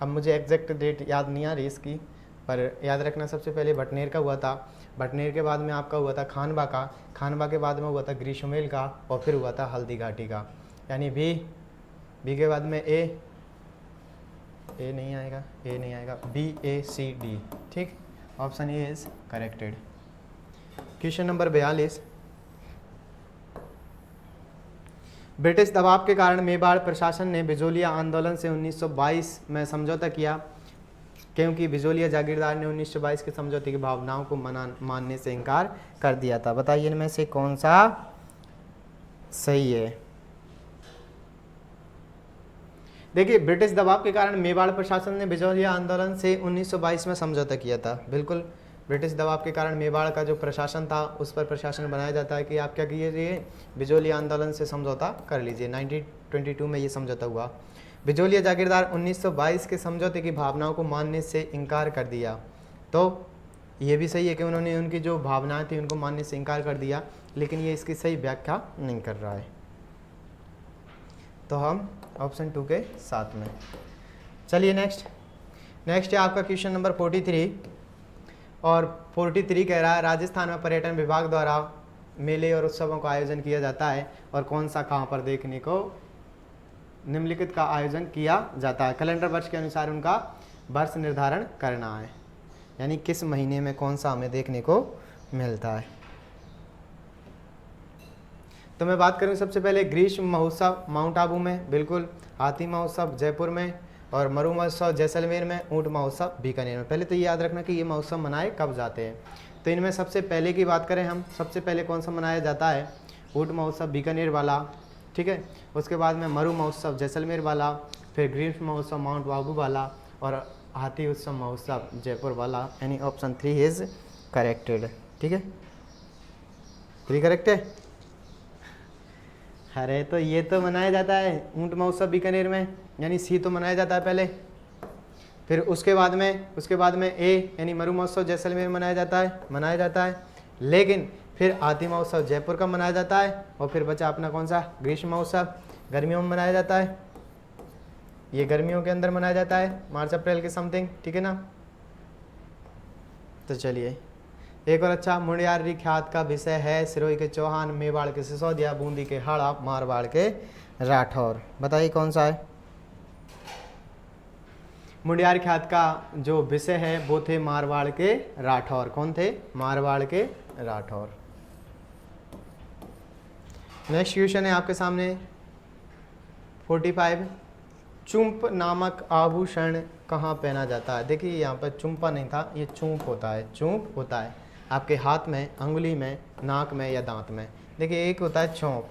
अब मुझे एग्जैक्ट डेट याद नहीं आ रही इसकी, पर याद रखना सबसे पहले बटनेर का हुआ था। बटनेर के बाद में आपका हुआ था खानवा का, खानवा के बाद में हुआ था ग्रीष्मेल का, और फिर हुआ था हल्दी घाटी का। यानी बी के बाद में ए नहीं आएगा, बी ए सी डी, ठीक। Option A is corrected. Question number 42, British दबाव के कारण मेवाड़ प्रशासन ने बिजोलिया आंदोलन से 1922 में समझौता किया, क्योंकि बिजोलिया जागीरदार ने 1922 के समझौते की भावनाओं को मानने से इनकार कर दिया था। बताइए इनमें से कौन सा सही है? देखिए, ब्रिटिश दबाव के कारण मेवाड़ प्रशासन ने बिजोलिया आंदोलन से 1922 में समझौता किया था। बिल्कुल, ब्रिटिश दबाव के कारण मेवाड़ का जो प्रशासन था उस पर प्रशासन बनाया जाता है कि आप क्या कीजिए, बिजोलिया आंदोलन से समझौता कर लीजिए। 1922 में ये समझौता हुआ। बिजोलिया जागीरदार 1922 के समझौते की भावनाओं को मानने से इनकार कर दिया। तो ये भी सही है कि उन्होंने उनकी जो भावनाएं थी उनको मानने से इनकार कर दिया, लेकिन ये इसकी सही व्याख्या नहीं कर रहा है। तो हम ऑप्शन 2 के साथ में चलिए। नेक्स्ट है आपका क्वेश्चन नंबर 43, और 43 कह रहा है राजस्थान में पर्यटन विभाग द्वारा मेले और उत्सवों का आयोजन किया जाता है, और कौन सा कहाँ पर देखने को निम्नलिखित का आयोजन किया जाता है। कैलेंडर वर्ष के अनुसार उनका वर्ष निर्धारण करना है, यानी किस महीने में कौन सा हमें देखने को मिलता है। तो मैं बात करूं सबसे पहले ग्रीष्म महोत्सव माउंट आबू में, बिल्कुल। हाथी महोत्सव जयपुर में, और मरु महोत्सव जैसलमेर में, ऊँट महोत्सव बीकानेर में। पहले तो ये याद रखना कि ये महोत्सव मनाए कब जाते हैं। तो इनमें सबसे पहले की बात करें हम, सबसे पहले कौन सा मनाया जाता है? ऊँट महोत्सव बीकानेर वाला, ठीक है। उसके बाद में मरु महोत्सव जैसलमेर वाला, फिर ग्रीष्म महोत्सव माउंट आबू वाला, और हाथी उत्सव महोत्सव जयपुर वाला, यानी ऑप्शन 3 इज करेक्टेड, ठीक है। 3 करेक्ट है। अरे तो ये तो मनाया जाता है ऊँट महोत्सव बीकानेर में, यानी सी तो मनाया जाता है पहले। फिर उसके बाद में ए यानी मरु महोत्सव जैसलमेर मनाया जाता है। लेकिन फिर हाथी महोत्सव जयपुर का मनाया जाता है, और फिर बचा अपना कौन सा? ग्रीष्म महोत्सव गर्मियों में मनाया जाता है। ये गर्मियों के अंदर मनाया जाता है, मार्च अप्रैल के समथिंग, ठीक है ना। तो चलिए एक और अच्छा, मुंडियारी ख्यात का विषय है सिरोही के चौहान, मेवाड़ के सिसोदिया, बूंदी के हाड़ा, मारवाड़ के राठौर। बताइए कौन सा है? मुंडियार ख्यात का जो विषय है वो थे मारवाड़ के राठौर। कौन थे? मारवाड़ के राठौर। नेक्स्ट क्वेश्चन है आपके सामने 45, चुंप नामक आभूषण कहाँ पहना जाता है? देखिए यहाँ पर चुंपा नहीं था, ये चूंप होता है। चूंप होता है आपके हाथ में, अंगुली में, नाक में या दांत में। देखिए एक होता है चौंप,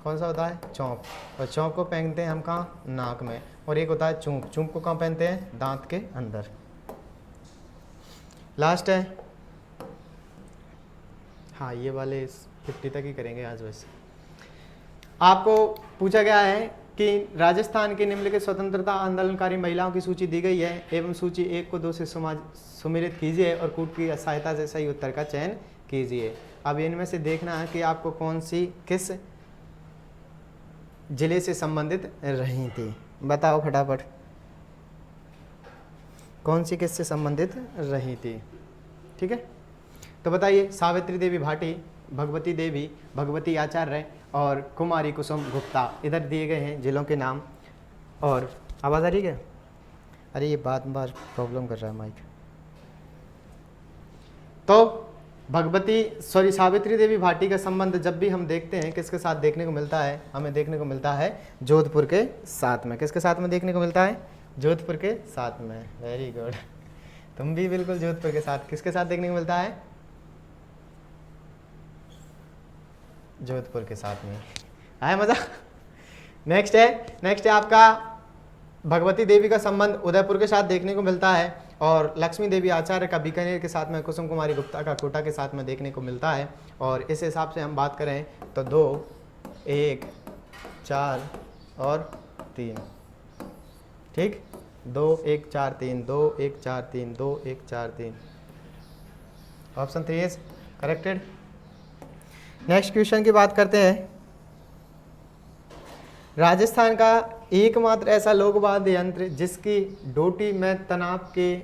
कौन सा होता है? चौंप। और चौंप को पहनते हैं हम कहाँ? नाक में। और एक होता है चूंप, चूंप को कहाँ पहनते हैं? दांत के अंदर। लास्ट है, हाँ ये वाले 50 तक ही करेंगे आज। वैसे आपको पूछा गया है कि राजस्थान के निम्नलिखित स्वतंत्रता आंदोलनकारी महिलाओं की सूची दी गई है एवं सूची 1 को 2 से सुमेलित कीजिए और कूट की सहायता से सही उत्तर का चयन कीजिए। अब इनमें से देखना है कि आपको कौन सी किस जिले से संबंधित रही थी, बताओ फटाफट कौन सी किससे संबंधित रही थी। ठीक है, तो बताइए सावित्री देवी भाटी, भगवती देवी, भगवती आचार्य और कुमारी कुसुम गुप्ता, इधर दिए गए हैं जिलों के नाम। और आवाज़ आ रही है? अरे ये बार प्रॉब्लम कर रहा है माइक। तो सावित्री देवी भाटी का संबंध जब भी हम देखते हैं किसके साथ देखने को मिलता है, हमें देखने को मिलता है जोधपुर के साथ में। किसके साथ में देखने को मिलता है? जोधपुर के साथ में। वेरी गुड, तुम भी बिल्कुल जोधपुर के साथ। किसके साथ देखने को मिलता है? जोधपुर के साथ में। आया मजा? नेक्स्ट है आपका भगवती देवी का संबंध उदयपुर के साथ देखने को मिलता है और लक्ष्मी देवी आचार्य का बीकानेर के साथ में, कुसुम कुमारी गुप्ता का कोटा के साथ में देखने को मिलता है। और इस हिसाब से हम बात करें तो 2, 1, 4 और 3। ठीक, 2, 1, 4, 3, 2, 1, 4, 3, 2, 1, 4, 3। Option 3 is corrected. Next question की बात करते हैं। राजस्थान का एकमात्र ऐसा लोक वाद्य यंत्र जिसकी डोटी में तनाव के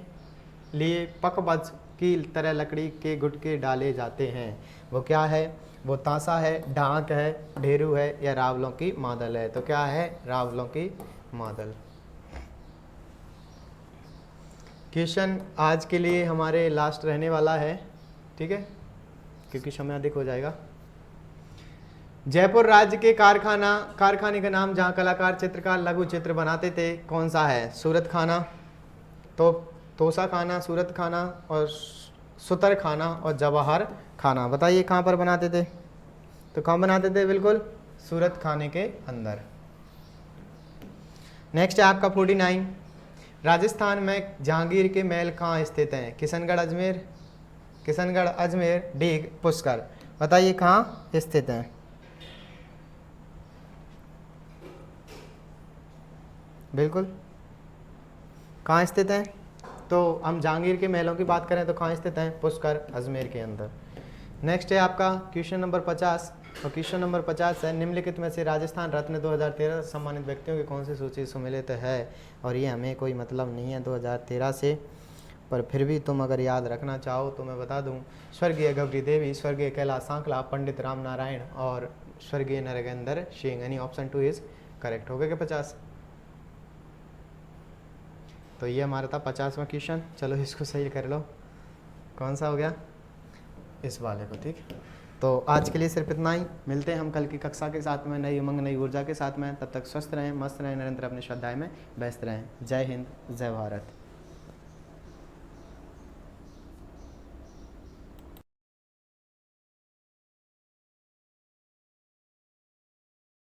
लिए पकवज की तरह लकड़ी के गुटके डाले जाते हैं, वो क्या है? वो ताशा है, डांक है, ढेरू है या रावलों की मादल है? तो क्या है? रावलों की मादल। क्वेश्चन आज के लिए हमारे लास्ट रहने वाला है, ठीक है, क्योंकि समय अधिक हो जाएगा। जयपुर राज्य के कारखाने का नाम जहाँ कलाकार चित्रकार लघु चित्र बनाते थे कौन सा है? सूरत खाना, तो तोसा खाना, सूरत खाना और सुतर खाना और जवाहर खाना। बताइए कहाँ पर बनाते थे? तो कहाँ बनाते थे? बिल्कुल सूरत खाने के अंदर। नेक्स्ट है आपका 49। राजस्थान में जहांगीर के महल कहाँ स्थित हैं? किशनगढ़, अजमेर, डीग, पुष्कर। बताइए कहाँ स्थित हैं? बिल्कुल कहाँ स्थित हैं? तो हम जहांगीर के महलों की बात करें तो कहाँ स्थित हैं? पुष्कर, अजमेर के अंदर। नेक्स्ट है आपका क्वेश्चन नंबर 50 और क्वेश्चन नंबर 50 है निम्नलिखित में से राजस्थान रत्न 2013 सम्मानित व्यक्तियों की कौन सी सूची सुमेलित है? और ये हमें कोई मतलब नहीं है 2013 से, पर फिर भी तुम अगर याद रखना चाहो तो मैं बता दूं। स्वर्गीय गौरी देवी, स्वर्गीय कैलाश सांकला, पंडित राम नारायण और स्वर्गीय नरेंद्र सिंह, यानी ऑप्शन 2 इज करेक्ट। हो गया क्या 50? तो ये हमारा था 50वां क्वेश्चन। चलो इसको सही कर लो, कौन सा हो गया? इस वाले को। ठीक, तो आज के लिए सिर्फ इतना ही। मिलते हैं हम कल की कक्षा के साथ में नई उमंग नई ऊर्जा के साथ में। तब तक स्वस्थ रहें, मस्त रहें, निरंतर अपने स्वाध्याय में व्यस्त रहें। जय हिंद, जय भारत।